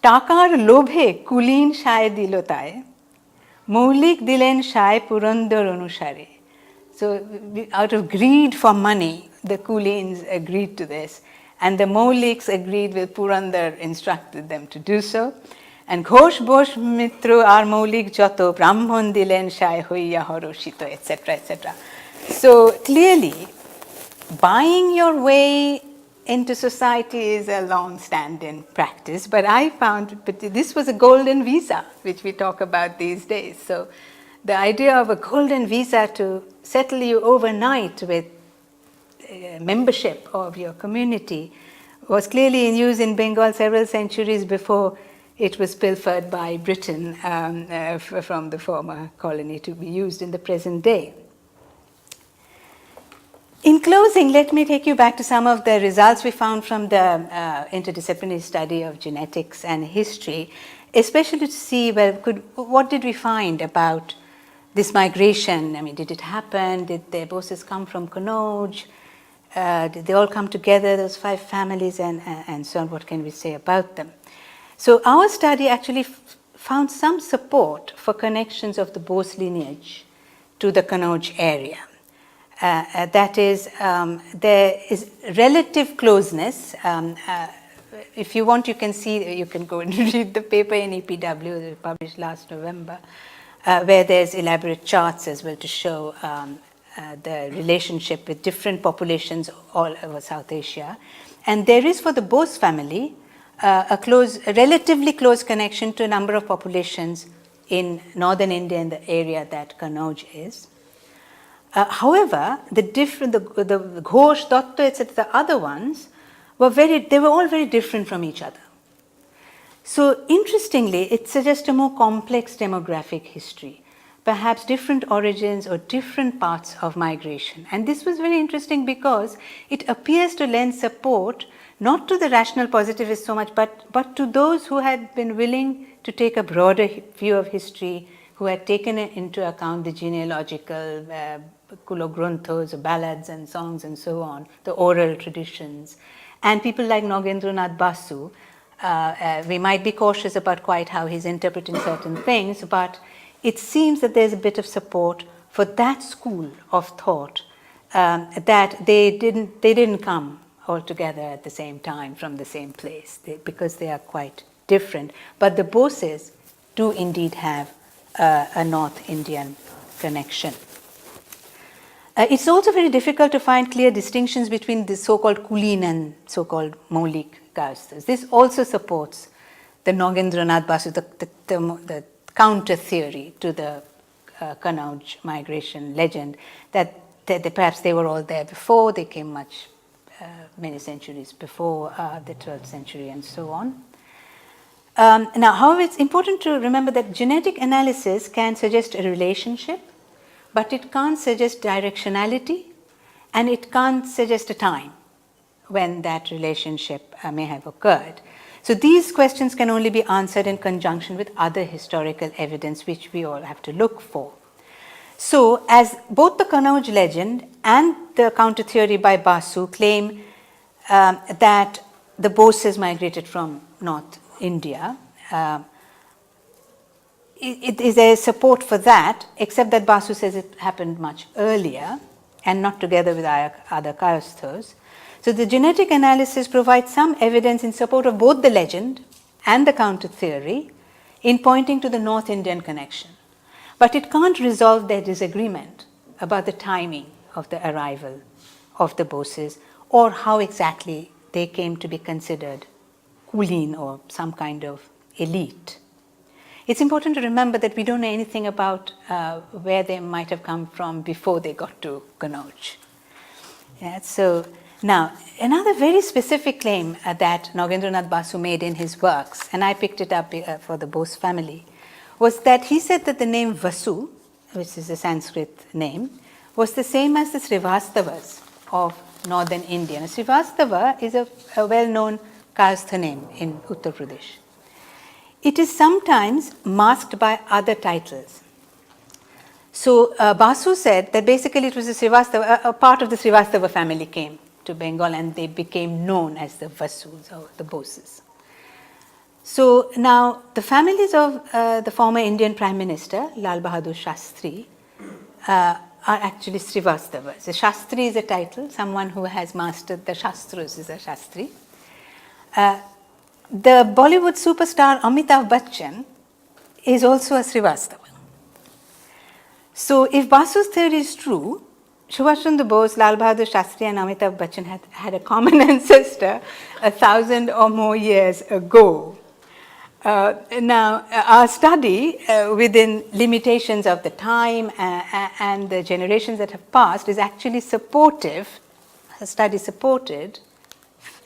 টাকার লোভে কুলিন সায় দিল তাই, মৌলিক দিলেন সায় পুরন্দর অনুসারে. So out of greed for money, the kulins agreed to this. And the Mauliks agreed with Purandar, instructed them to do so. And Ghosh Bosh Mitru ar Maulik Joto, Brahman Dilen Shai Hoya Horoshito, etc., etc. So clearly, buying your way into society is a long-standing practice, but I found this was a golden visa, which we talk about these days. So the idea of a golden visa to settle you overnight with membership of your community was clearly in use in Bengal several centuries before it was pilfered by Britain from the former colony to be used in the present day. In closing, let me take you back to some of the results we found from the interdisciplinary study of genetics and history, especially to see what did we find about this migration. I mean, did it happen? Did the Boses come from Kanauj? Did they all come together, those 5 families, and so on? What can we say about them? So our study actually found some support for connections of the Bose lineage to the Kanauj area. That is, there is relative closeness. If you want, you can see, you can go and read the paper in EPW that was published last November, where there's elaborate charts as well to show the relationship with different populations all over South Asia. And there is for the Bose family a relatively close connection to a number of populations in northern India and the area that Kanauj is. However, the Ghosh, Datta, etc., the other ones they were all very different from each other. So interestingly, it suggests a more complex demographic history, perhaps different origins or different paths of migration. And this was very interesting because it appears to lend support not to the rational positivists so much, but to those who had been willing to take a broader view of history, who had taken into account the genealogical kulogranthos, ballads and songs and so on, the oral traditions. And people like Nagendranath Basu, we might be cautious about quite how he's interpreting certain things, but it seems that there's a bit of support for that school of thought, that they didn't come all together at the same time from the same place, because they are quite different. But the Boses do indeed have a North Indian connection. It's also very difficult to find clear distinctions between the so-called kulin and so-called Maulik kayasthas. This also supports the Nagendranath Basu, the counter theory to the Kanauj migration legend, that perhaps they were all there before, they came many centuries before the 12th century and so on. Now, however, it's important to remember that genetic analysis can suggest a relationship, but it can't suggest directionality, and it can't suggest a time when that relationship may have occurred. So these questions can only be answered in conjunction with other historical evidence which we all have to look for. So as both the Kanauj legend and the counter theory by Basu claim that the Boses migrated from North India, there is support for that, except that Basu says it happened much earlier and not together with other kayasthas. So the genetic analysis provides some evidence in support of both the legend and the counter theory in pointing to the North Indian connection. But it can't resolve their disagreement about the timing of the arrival of the Boses or how exactly they came to be considered kulin or some kind of elite. it's important to remember that we don't know anything about where they might have come from before they got to Kanauj. Yeah, so now, another very specific claim that Nagendranath Basu made in his works, and I picked it up for the Bose family, was that he said that the name Vasu, which is a Sanskrit name, was the same as the Srivastavas of northern India. Now, Srivastava is a well-known kayastha name in Uttar Pradesh. It is sometimes masked by other titles. So Basu said that basically it was a part of the Srivastava family came to Bengal and they became known as the Vasus or the Boses. So now the families of the former Indian Prime Minister, Lal Bahadur Shastri, are actually Srivastavas. The Shastri is a title, someone who has mastered the Shastras is a Shastri. The Bollywood superstar Amitabh Bachchan is also a Srivastava. So if Basu's theory is true, Subhash Chandra Bose, Lal Bahadur Shastri and Amitabh Bachchan had a common ancestor 1,000 or more years ago. Now, our study within limitations of the time and the generations that have passed is actually supportive, a study supported,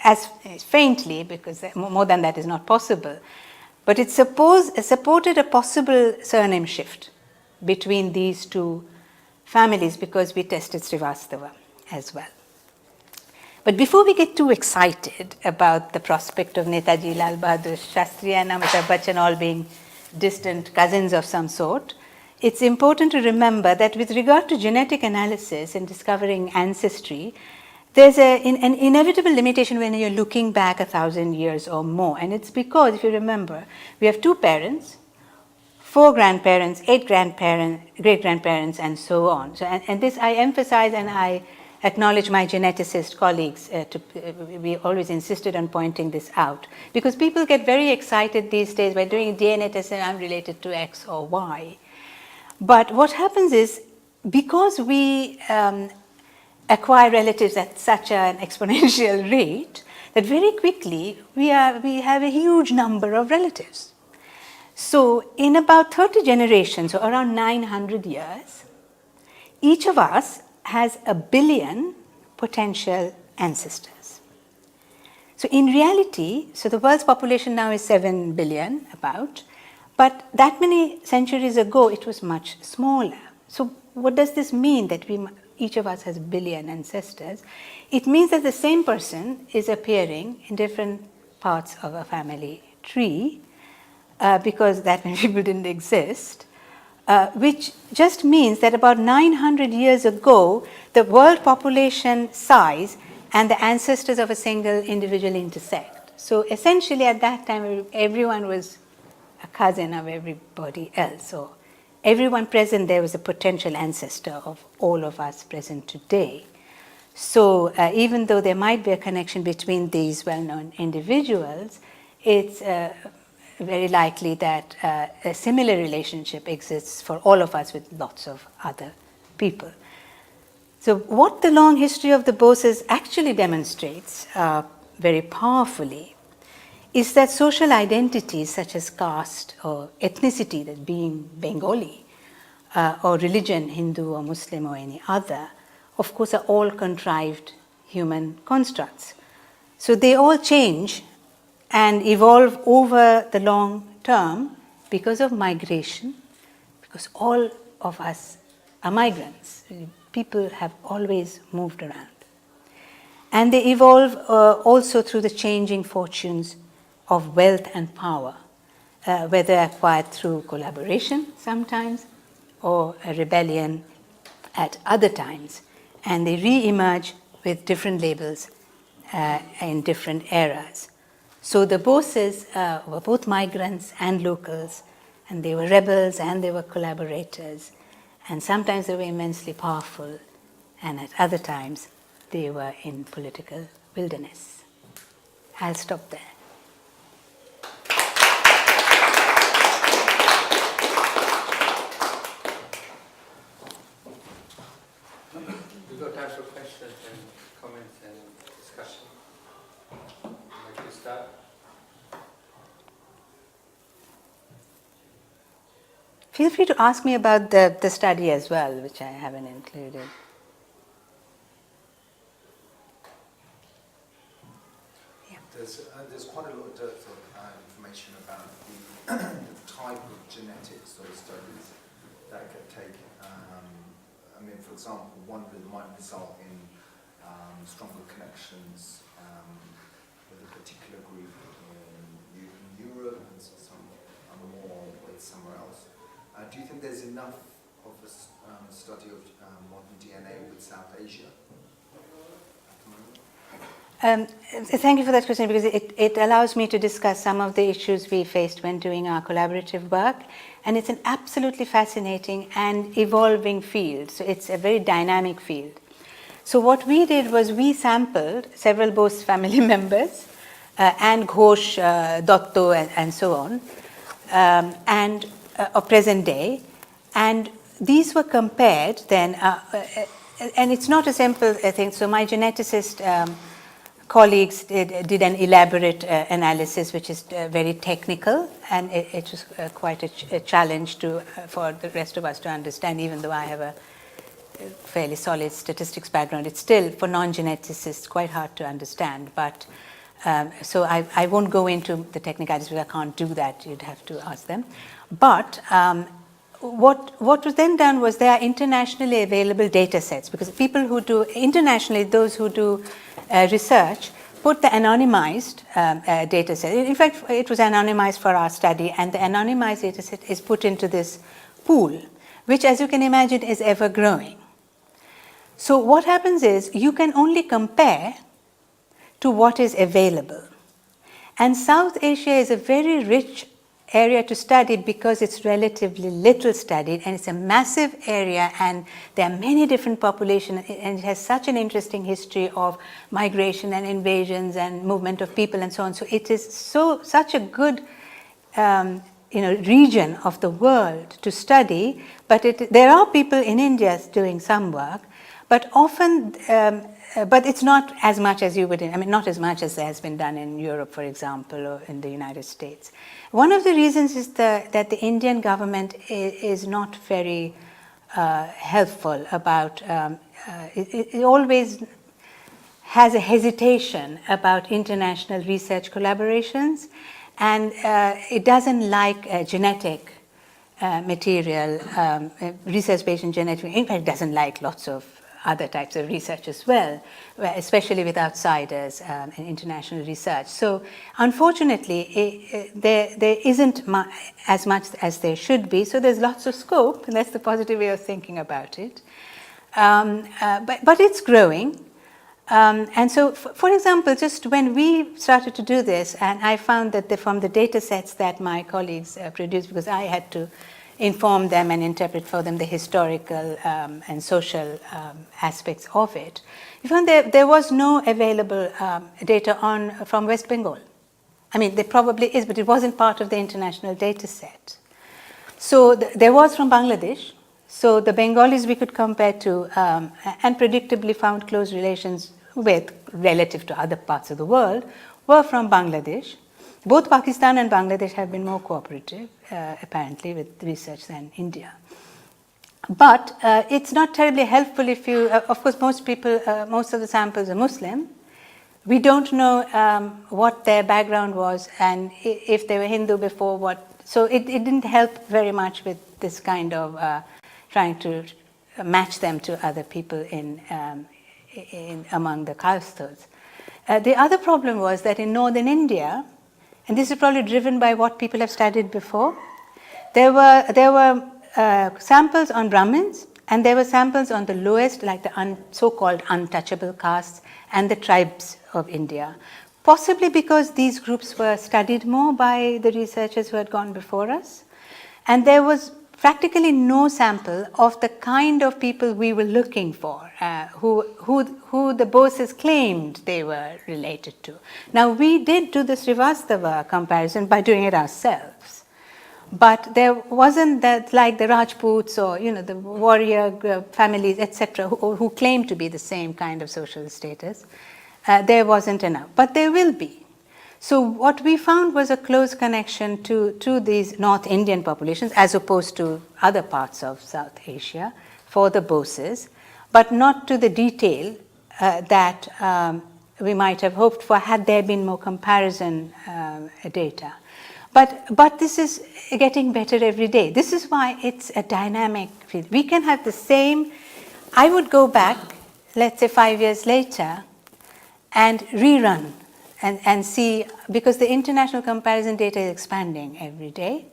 as faintly, because more than that is not possible, but it supported a possible surname shift between these two families because we tested Srivastava as well. But before we get too excited about the prospect of Netaji, Lal Bahadur Shastri and Amitabh Bachchan all being distant cousins of some sort, it's important to remember that with regard to genetic analysis and discovering ancestry, there's an inevitable limitation when you're looking back 1,000 years or more. And it's because, if you remember, we have 2 parents, 4 grandparents, 8 grandparents, great-grandparents, and so on. So, and this I emphasize and I acknowledge my geneticist colleagues. We always insisted on pointing this out because people get very excited these days by doing DNA tests and I'm related to X or Y. But what happens is because we acquire relatives at such an exponential rate that very quickly we have a huge number of relatives. So in about 30 generations, or around 900 years, each of us has 1 billion potential ancestors. So in reality, so the world's population now is 7 billion about, but that many centuries ago it was much smaller. So what does this mean that each of us has 1 billion ancestors? It means that the same person is appearing in different parts of a family tree because that many people didn't exist. Which just means that about 900 years ago, the world population size and the ancestors of a single individual intersect. So essentially at that time, everyone was a cousin of everybody else. So everyone present there was a potential ancestor of all of us present today. So even though there might be a connection between these well-known individuals, it's very likely that a similar relationship exists for all of us with lots of other people. So what the long history of the Boses actually demonstrates very powerfully is that social identities such as caste or ethnicity, that being Bengali, or religion, Hindu or Muslim or any other, of course are all contrived human constructs. So they all change and evolve over the long term because of migration, because all of us are migrants. People have always moved around. And they evolve also through the changing fortunes of wealth and power, whether acquired through collaboration sometimes or a rebellion at other times. And they re-emerge with different labels in different eras. So the Boses were both migrants and locals, and they were rebels and they were collaborators. And sometimes they were immensely powerful, and at other times they were in political wilderness. I'll stop there. We've got time for questions and comments and discussion. Would you like to start? feel free to ask me about the study as well, which I haven't included. There's quite a lot of information about the type of genetics or studies that get taken. I mean, for example, one that might result in stronger connections with a particular group in Europe and some more with somewhere else. Do you think there's enough of a study of modern DNA with South Asia? Thank you for that question, because it allows me to discuss some of the issues we faced when doing our collaborative work. And it's an absolutely fascinating and evolving field. So it's a very dynamic field. So what we did was we sampled several Bose family members, and Ghosh, Dotto, and so on, and of present day. And these were compared then, and it's not a simple thing. So my geneticist colleagues did an elaborate analysis, which is very technical, and it was quite a challenge for the rest of us to understand, even though I have a fairly solid statistics background. It's still, for non-geneticists, quite hard to understand. But so I won't go into the technicalities, because I can't do that. You'd have to ask them. But what was then done was there are internationally available data sets, because people who do, internationally, those who do research put the anonymized data set. In fact, it was anonymized for our study, and the anonymized data set is put into this pool, which, as you can imagine, is ever growing. So what happens is you can only compare to what is available. And South Asia is a very rich area to study because it's relatively little studied, and it's a massive area, and there are many different populations, and it has such an interesting history of migration and invasions and movement of people and so on. So it is such a good region of the world to study. But there are people in India doing some work, but often but it's not as much as you would, not as much as has been done in Europe, for example, or in the United States. One of the reasons is that the Indian government is not very helpful about, it always has a hesitation about international research collaborations, and it doesn't like genetic material, research-based in genetic, in fact, it doesn't like lots of other types of research as well, especially with outsiders and international research. So unfortunately, there isn't as much as there should be. So there's lots of scope, and that's the positive way of thinking about it. But it's growing. And so, for example, just when we started to do this, and I found that from the data sets that my colleagues produced, because I had to inform them and interpret for them the historical and social aspects of it, we found there was no available data from West Bengal. I mean, there probably is, but it wasn't part of the international data set. So there was from Bangladesh. So the Bengalis we could compare to, and predictably found close relations with, relative to other parts of the world, were from Bangladesh. Both Pakistan and Bangladesh have been more cooperative, apparently, with research than India. But it's not terribly helpful if you, of course, most of the samples are Muslim. We don't know what their background was, and if they were Hindu before, what. So it didn't help very much with this kind of trying to match them to other people among the kayasthas. The other problem was that in northern India, and this is probably driven by what people have studied before, there were samples on Brahmins, and there were samples on the lowest, like the so-called untouchable castes and the tribes of India, possibly because these groups were studied more by the researchers who had gone before us. And there was practically no sample of the kind of people we were looking for, who the Boses claimed they were related to. Now, we did do the Srivastava comparison by doing it ourselves, but there wasn't that, like the Rajputs or the warrior families, etc., who claim to be the same kind of social status. There wasn't enough, but there will be. So what we found was a close connection to these North Indian populations as opposed to other parts of South Asia for the Boses, but not to the detail that we might have hoped for had there been more comparison data. But this is getting better every day. This is why it's a dynamic field. We can have the same, I would go back, let's say 5 years later, and rerun and see, because the international comparison data is expanding every day.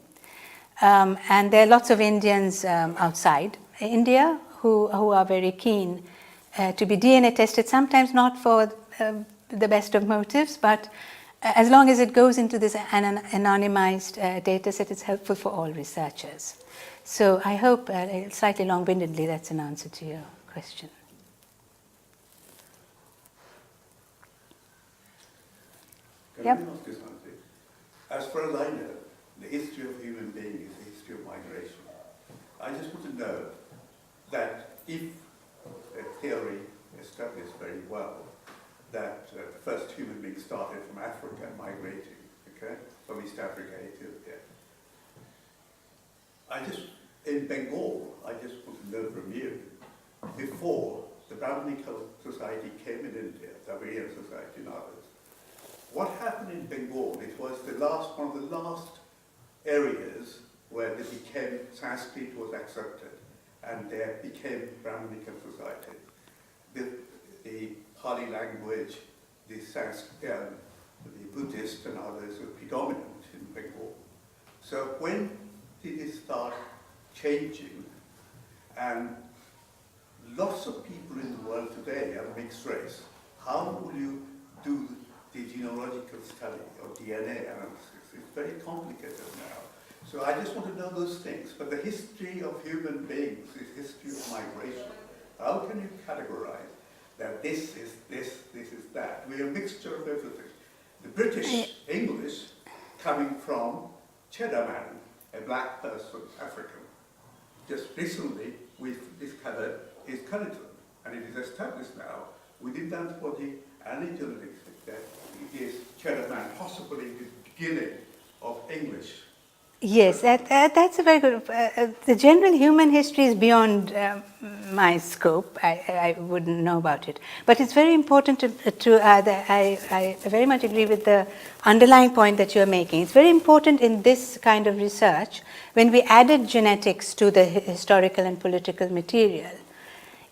And there are lots of Indians outside India who are very keen to be DNA tested, sometimes not for the best of motives, but as long as it goes into this anonymized data set, it's helpful for all researchers. So I hope, slightly long-windedly, that's an answer to your question. Can I ask you something? As far as I know, the history of human beings is the history of migration. I just want to know that if a theory established very well that the first human being started from Africa and migrating, okay, from East Africa, Ethiopia. In Bengal, I just want to know from you, before the Brahminical society came in India, the Aryan society and others, what happened in Bengal? It was one of the last areas where Sanskrit was accepted, and there became Brahminical society. The Pali language, the Buddhist and others were predominant in Bengal. So when did it start changing? And lots of people in the world today are mixed race. How will you do the genealogical study or DNA analysis? It's very complicated now. So I just want to know those things. But the history of human beings is history of migration. How can you categorize that this is this, this is that? We're a mixture of everything. The British English coming from Cheddar Man, a black person, African. Just recently we've discovered his skeleton, and it is established now within the anthropology and in genetics that it is Cheddar Man, possibly the beginning of English. Yes, that's a very good. The general human history is beyond my scope. I wouldn't know about it. But it's very important I very much agree with the underlying point that you're making. It's very important in this kind of research, when we added genetics to the historical and political material,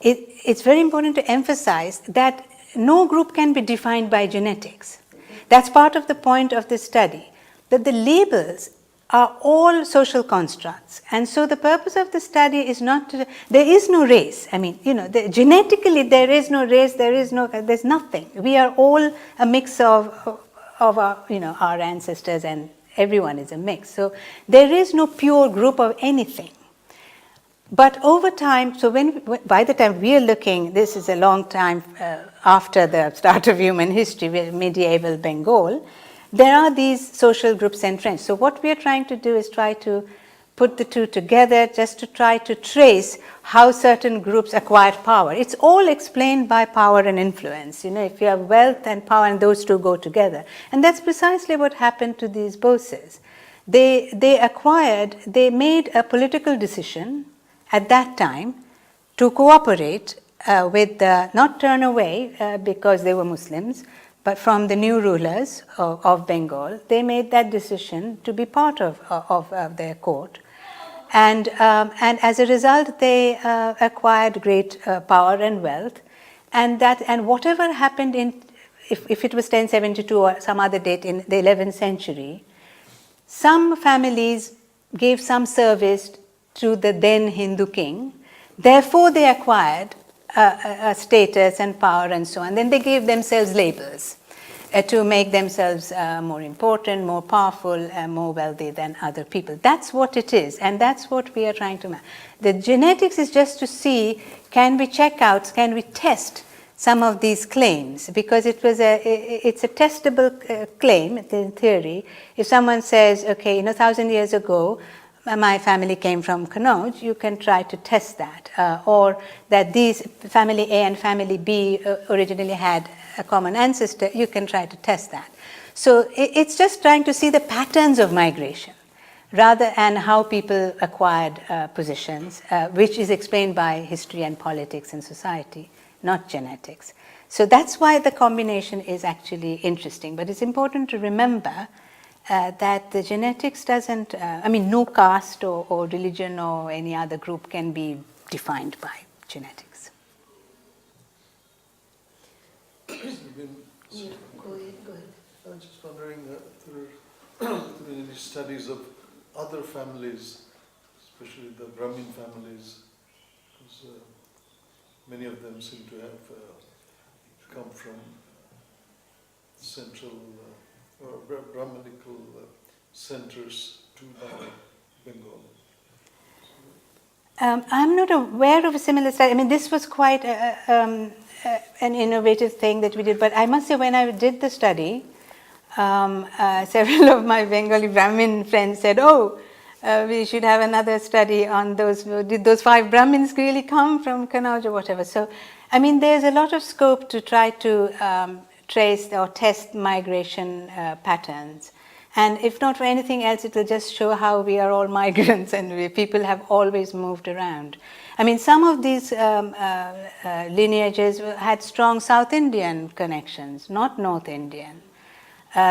it's very important to emphasize that no group can be defined by genetics. That's part of the point of this study, that the labels are all social constructs. And so the purpose of the study is not to, there is no race. I mean, genetically there is no race, there's nothing. We are all a mix of our, our ancestors, and everyone is a mix. So there is no pure group of anything. But over time, so by the time we are looking, this is a long time after the start of human history, medieval Bengal, there are these social groups entrenched. So what we are trying to do is try to put the two together, just to try to trace how certain groups acquired power. It's all explained by power and influence. If you have wealth and power, and those two go together. And that's precisely what happened to these Boses. They made a political decision at that time to cooperate with, not turn away because they were Muslims, but from the new rulers of Bengal. They made that decision to be part of their court. And as a result, they acquired great power and wealth. And whatever happened if it was 1072 or some other date in the 11th century, some families gave some service to the then Hindu king. Therefore, they acquired a status and power and so on. Then they gave themselves labels to make themselves more important, more powerful, more wealthy than other people. That's what it is, and that's what we are trying to map. The genetics is just to see, can we test some of these claims? Because it's a testable claim in theory. If someone says, okay, 1,000 years ago, my family came from Kanauj, you can try to test that. Or that these family A and family B originally had a common ancestor, you can try to test that. So it's just trying to see the patterns of migration rather and how people acquired positions, which is explained by history and politics and society, not genetics. So that's why the combination is actually interesting. But it's important to remember that the genetics doesn't, no caste or religion or any other group can be defined by genetics. Go ahead. I'm just wondering if there are any studies of other families, especially the Brahmin families, because many of them seem to have come from central or Brahminical centers to Bengal. I'm not aware of a similar study. This was quite an innovative thing that we did, but I must say when I did the study, several of my Bengali Brahmin friends said, we should have another study on those. Did those 5 Brahmins really come from Kanauj or whatever? So, there's a lot of scope to try to trace or test migration patterns. And if not for anything else, it will just show how we are all migrants and people have always moved around. Some of these lineages had strong South Indian connections, not North Indian.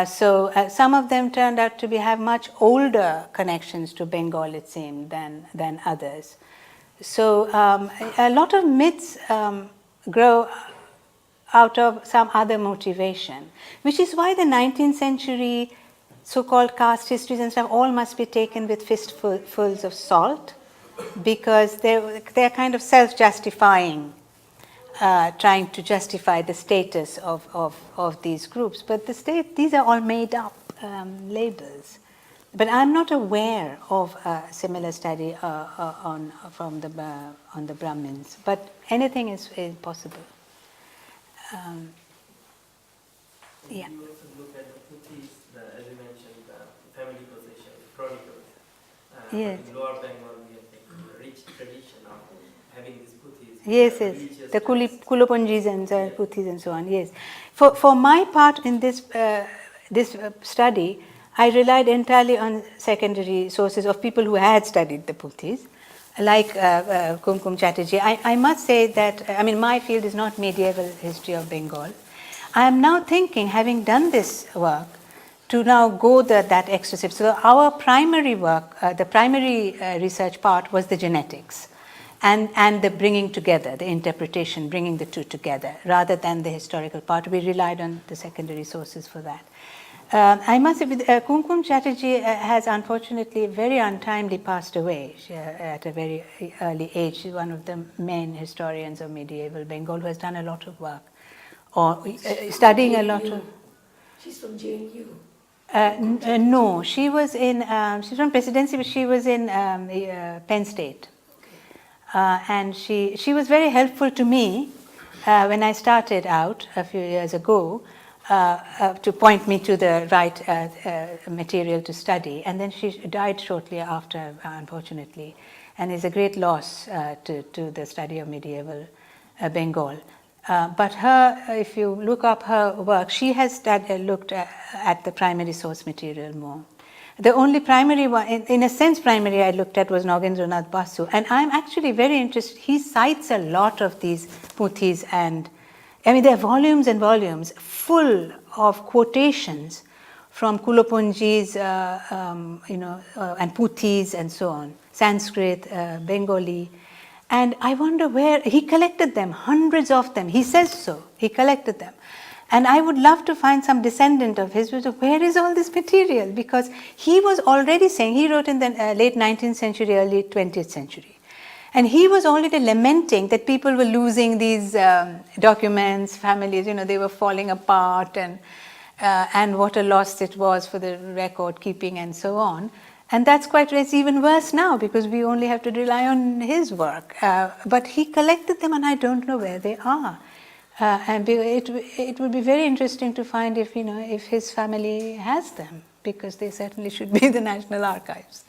So some of them turned out to have much older connections to Bengal, it seemed, than others. So a lot of myths grow out of some other motivation, which is why the 19th century so-called caste histories and stuff all must be taken with fistfuls of salt, because they're kind of self-justifying, trying to justify the status of these groups. But these are all made up labels. But I'm not aware of a similar study on the Brahmins. But anything is possible. Yeah. You also look at the Puthis, as you mentioned, the family possession, chronicles. Yes. In Lower Bengal, we have a rich tradition of having these Puthis. Yes. The Kulopunjis and Puthis and so on. Yes. For my part in this study, I relied entirely on secondary sources of people who had studied the Puthis, like Kumkum Chatterjee. I must say that my field is not medieval history of Bengal. I am now thinking, having done this work, to now go that extra step. So our primary work, the primary research part was the genetics and the bringing together, the interpretation, bringing the two together, rather than the historical part. We relied on the secondary sources for that. I must say, Kumkum Chatterjee has unfortunately very untimely passed away at a very early age. She's one of the main historians of medieval Bengal who has done a lot of work, or studying a lot of... She's from JNU. No, she was in, she's from Presidency, but she was in Penn State. And she was very helpful to me when I started out a few years ago, to point me to the right material to study. And then she died shortly after, unfortunately, and is a great loss to the study of medieval Bengal. But her, if you look up her work, she has looked at the primary source material more. The only primary one, in a sense primary I looked at was Nagendranath Basu, and I'm actually very interested. He cites a lot of these Puthis, and there are volumes and volumes full of quotations from Kulopunjis, and Puthis and so on, Sanskrit, Bengali. And I wonder where he collected them, hundreds of them. He says so. He collected them. And I would love to find some descendant of his, where is all this material? Because he was already saying, he wrote in the late 19th century, early 20th century. And he was already lamenting that people were losing these documents, families, they were falling apart, and what a loss it was for the record keeping and so on. And it's even worse now, because we only have to rely on his work. But he collected them, and I don't know where they are. And it would be very interesting to find if his family has them, because they certainly should be in the National Archives.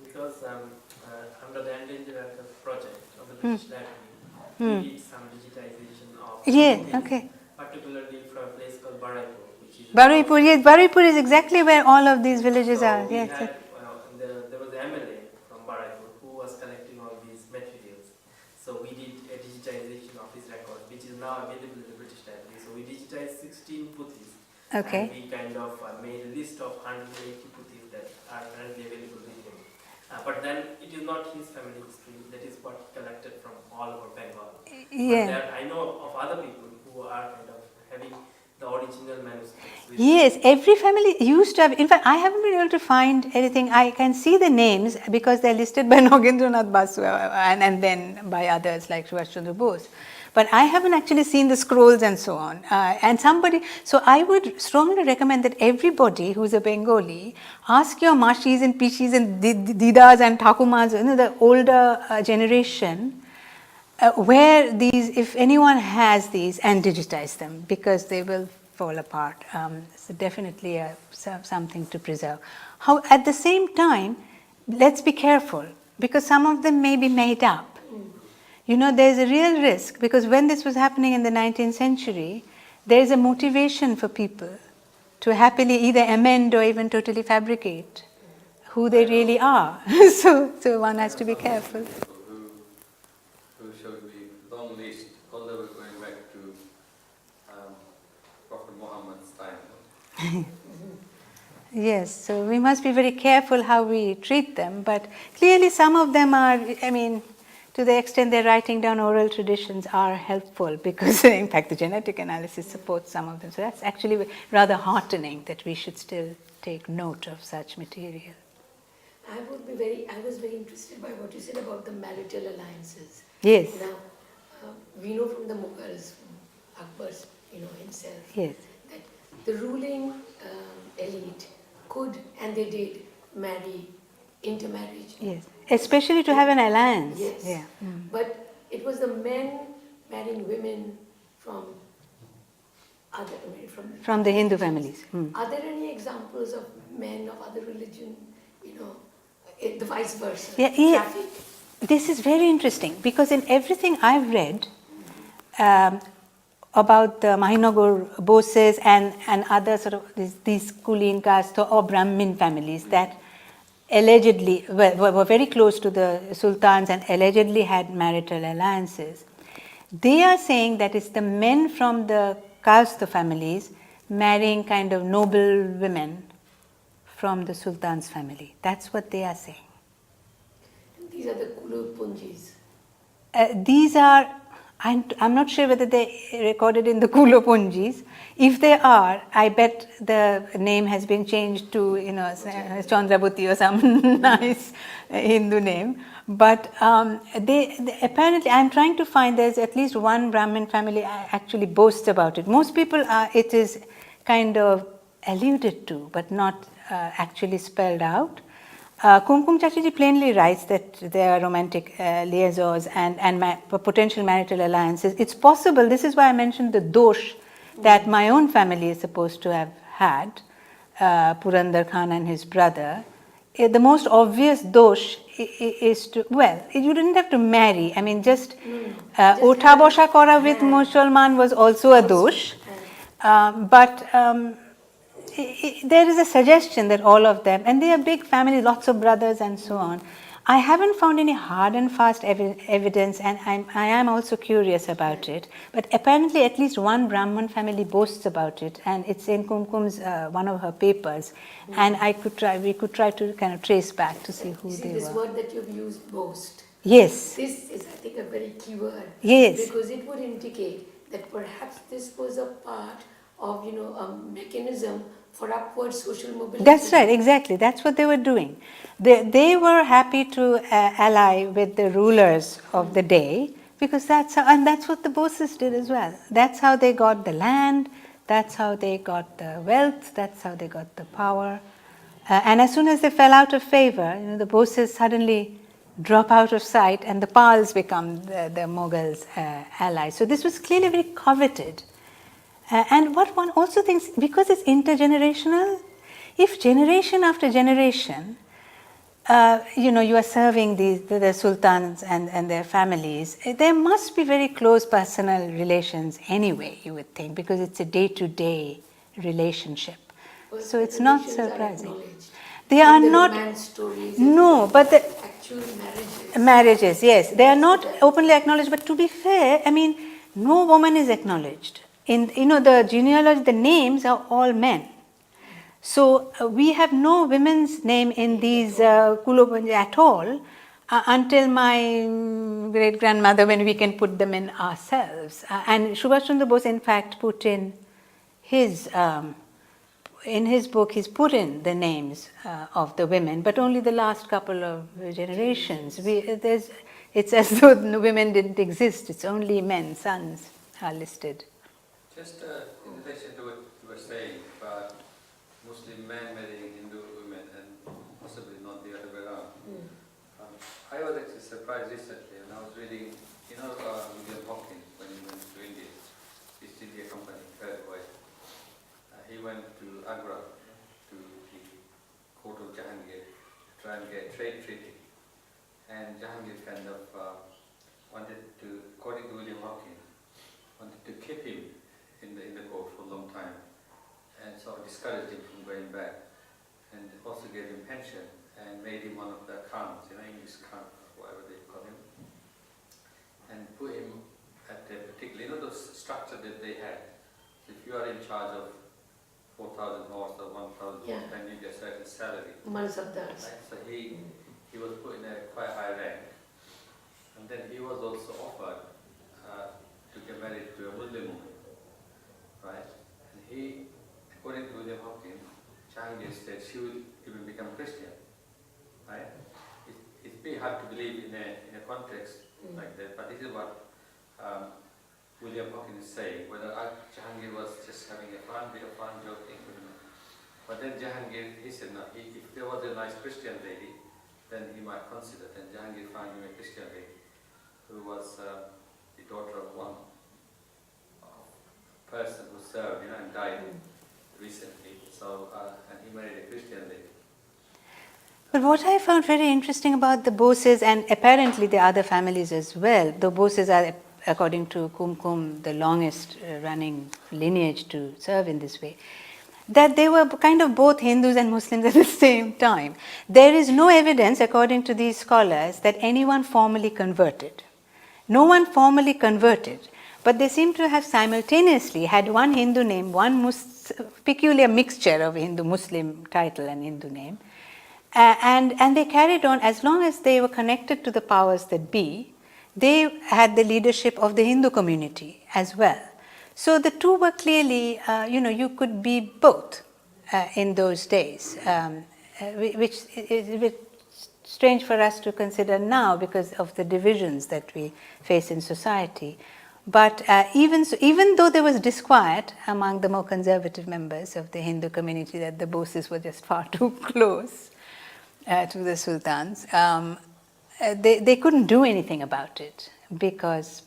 Because under the Endangered Archives project of the British Library, we did some digitization of Yeah, okay. particularly from a place called Baraipur, which is Baruipur, yes, Baruipur is exactly where all of these villages are. We Yes. had, there was an MLA from Baruipur who was collecting all these materials. So we did a digitization of his record, which is now available in the British Library. So we digitized 16 puthis. Okay. And we kind of made a list of 180 puthis that are currently available with him. But then it is not his family history, that is what collected from all over Bengal. Yeah. But there, I know of other people who are kind of having the original manuscripts. with Yes, every family used to have. In fact, I haven't been able to find anything. I can see the names because they're listed by Nagendranath Basu and then by others like Subhas Chandra Bose. But I haven't actually seen the scrolls and so on. So I would strongly recommend that everybody who's a Bengali ask your Mashis and Pishis and Didas and Thakumas, the older generation, where these, if anyone has these, and digitize them because they will fall apart. So definitely something to preserve. How at the same time, let's be careful because some of them may be made up. There's a real risk because when this was happening in the 19th century, there is a motivation for people to happily either amend or even totally fabricate who they really are. So one has to be careful. Who showed me long list, all the way going back to Prophet Muhammad's time. Yes, so we must be very careful how we treat them, but clearly some of them are, to the extent they're writing down oral traditions are helpful because in fact the genetic analysis supports some of them. So that's actually rather heartening that we should still take note of such material. I was very interested by what you said about the marital alliances. Yes. Now, we know from the Mughals, from Akbar's, himself, Yes. that the ruling elite could and they did marry intermarriage. Yes, especially to have an alliance. Yes. Yeah. But it was the men marrying women from From the Hindu families. Are there any examples of men of other religion, the vice versa? Yeah. Traffic? This is very interesting because in everything I've read about the Mahinagar Boses and other sort of these kulin caste or Brahmin families that allegedly were very close to the sultans and allegedly had marital alliances. They are saying that it's the men from the caste families marrying kind of noble women from the sultan's family. That's what they are saying. These are the Kulupunjis. These are, I'm not sure whether they recorded in the Kulopunjis. If they are, I bet the name has been changed to, Chandrabuti or some nice Hindu name. But they apparently, I'm trying to find, there's at least one Brahmin family actually boasts about it. Most people, it is kind of alluded to, but not actually spelled out. Kumkum Chachaji plainly writes that there are romantic liaisons and potential marital alliances. It's possible, this is why I mentioned the dosh that my own family is supposed to have had, Purandar Khan and his brother. The most obvious dosh is to, you didn't have to marry. I mean, just Otha Bosha Kora with Musulman was also a dosh. There is a suggestion that all of them, and they are big families, lots of brothers and so on. I haven't found any hard and fast evidence, and I am also curious about it. But apparently, at least one Brahmin family boasts about it, and it's in Kumkum's one of her papers. And we could try to kind of trace back to see who they This were. word that you've used, boast. Yes. This is, I think, a very key word. Yes. Because it would indicate that perhaps this was a part of, a mechanism for upward social mobility. That's right, exactly. That's what they were doing. They were happy to ally with the rulers of the day because that's what the Boses did as well. That's how they got the land, that's how they got the wealth, that's how they got the power. And as soon as they fell out of favor, the Boses suddenly drop out of sight and the Pals become the Mughals' allies. So this was clearly very coveted. And what one also thinks, because it's intergenerational, if generation after generation, you are serving the sultans and their families, there must be very close personal relations anyway, you would think, because it's a day-to-day relationship. But So it's the not relations are surprising. acknowledged. They are The not, romance stories, no, but the actual marriages. marriages, yes, they are not openly acknowledged. But to be fair, I mean, no woman is acknowledged. In the genealogy, the names are all men. So we have no women's name in these Kulobanja at all until my great grandmother, when we can put them in ourselves. And Subhas Chandra Bose, in fact, put in his book, he's put in the names of the women, but only the last couple of generations. It's as though the women didn't exist. It's only men, sons are listed. Just in relation to what you were saying about Muslim men marrying Hindu women and possibly not the other way around. I was actually surprised recently, and I was reading, William Hawkins, when he went to India, East India Company, third way. He went to Agra, to the court of Jahangir, to try and get a trade treaty. And Jahangir kind of wanted to, according to William Hawkins, wanted to keep him in the court for a long time, and sort of discouraged him from going back, and also gave him pension and made him one of the Khans, English Khan, whatever they call him, and put him at a particular, the structure that they had. So if you are in charge of 4,000 horse or 1,000 horse, then you get a certain salary. Right? So he was put in a quite high rank, and then he was also offered to get married to a Muslim woman, right? And he, according to William Hawkins, Jahangir said she will even become Christian, right? It's pretty hard to believe in a context like that, but this is what William Hawkins is saying, whether Jahangir was just having a fun joking. But then Jahangir, he said, no, if there was a nice Christian lady, then he might consider. Then Jahangir found him a Christian lady who was the daughter of one person who served, and died recently. So, and he married a Christian lady. But what I found very interesting about the Boses, and apparently the other families as well, the Boses are, according to Kumkum, the longest running lineage to serve in this way, that they were kind of both Hindus and Muslims at the same time. There is no evidence, according to these scholars, that anyone formally converted. No one formally converted, but they seem to have simultaneously had one Hindu name, one peculiar mixture of Hindu-Muslim title and Hindu name, and they carried on as long as they were connected to the powers that be. They had the leadership of the Hindu community as well. So the two were clearly, you could be both in those days, which is a bit strange for us to consider now because of the divisions that we face in society. But even though there was disquiet among the more conservative members of the Hindu community that the Boses were just far too close to the sultans, they couldn't do anything about it because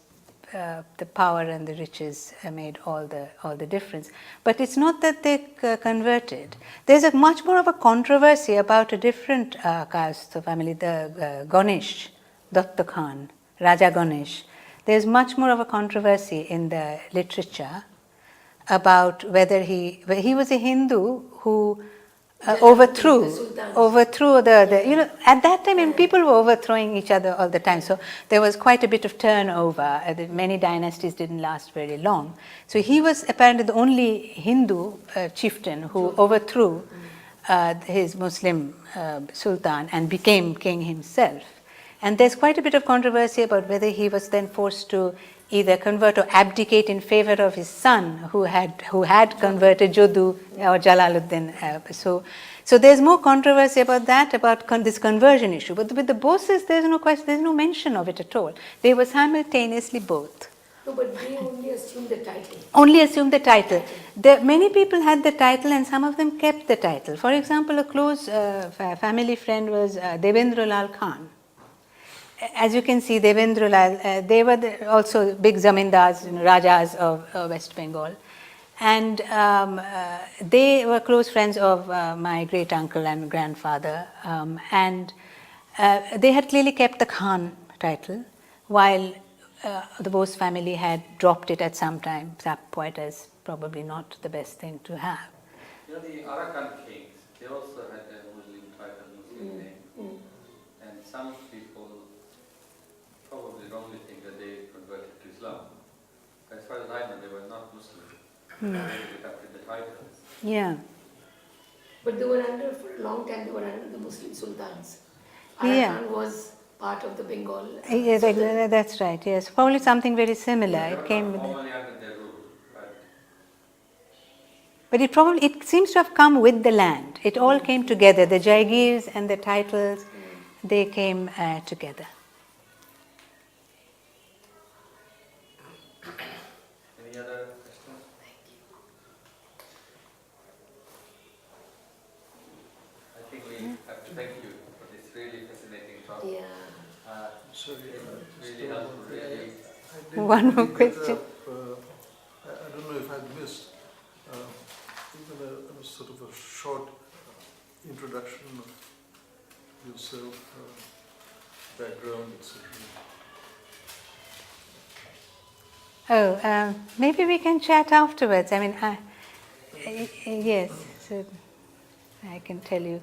the power and the riches made all the difference. But it's not that they converted. There's a much more of a controversy about a different caste family, the Ganesh, Dr Khan, Raja Ganesh. There's much more of a controversy in the literature about whether he was a Hindu who overthrew the at that time people were overthrowing each other all the time, so there was quite a bit of turnover. Many dynasties didn't last very long, so he was apparently the only Hindu chieftain who overthrew his Muslim sultan and became king himself. And there's quite a bit of controversy about whether he was then forced to either convert or abdicate in favor of his son who had converted, Jodu or Jalaluddin. So there's more controversy about that, about this conversion issue. But with the Boses, there's no question, there's no mention of it at all. They were simultaneously both. No, but they only assumed the title. Only assumed the title. Many people had the title and some of them kept the title. For example, a close family friend was Devendra Lal Khan. As you can see, Devendra Lal, they were also big zamindars, rajas of West Bengal. And they were close friends of my great uncle and grandfather. And they had clearly kept the Khan title, while the Bose family had dropped it at some time, quite as probably not the best thing to have. You know, the Arakan kings, they also had a Muslim title, Muslim name. And some people probably wrongly think that they converted to Islam. As far as I know, they were not Muslim. They adopted the titles. Yeah. But they were under, for a long time, they were under the Muslim sultans. Yeah. Arakan was part of the Bengal. Yes, Sultanate. that's right. Yes, probably something very similar. They It were came not with, formally under their rule, but it seems to have come with the land. It all came together. The jagirs and the titles, they came together. Any other questions? I think we have to thank you for this really fascinating talk. Yeah. Sorry, Really helpful, really. I did One more pick question. up, I don't know if I'd missed even a sort of a short introduction of yourself, background, etc. Oh, maybe we can chat afterwards. I mean, yes, so I can tell you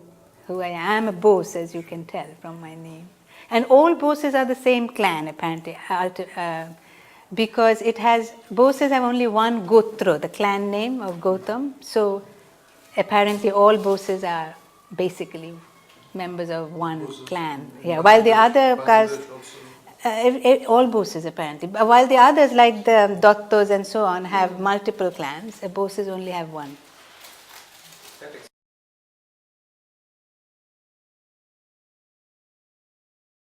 who I am. I'm a Bose, as you can tell from my name. And all Boses are the same clan, apparently, because Boses have only one Gotra, the clan name of Gautam. So apparently all Boses are basically members of one Boses clan. in Yeah, while the other Bangladesh caste, also. all Boses apparently. While the others, like the Dottos and so on, have multiple clans, Boses only have one.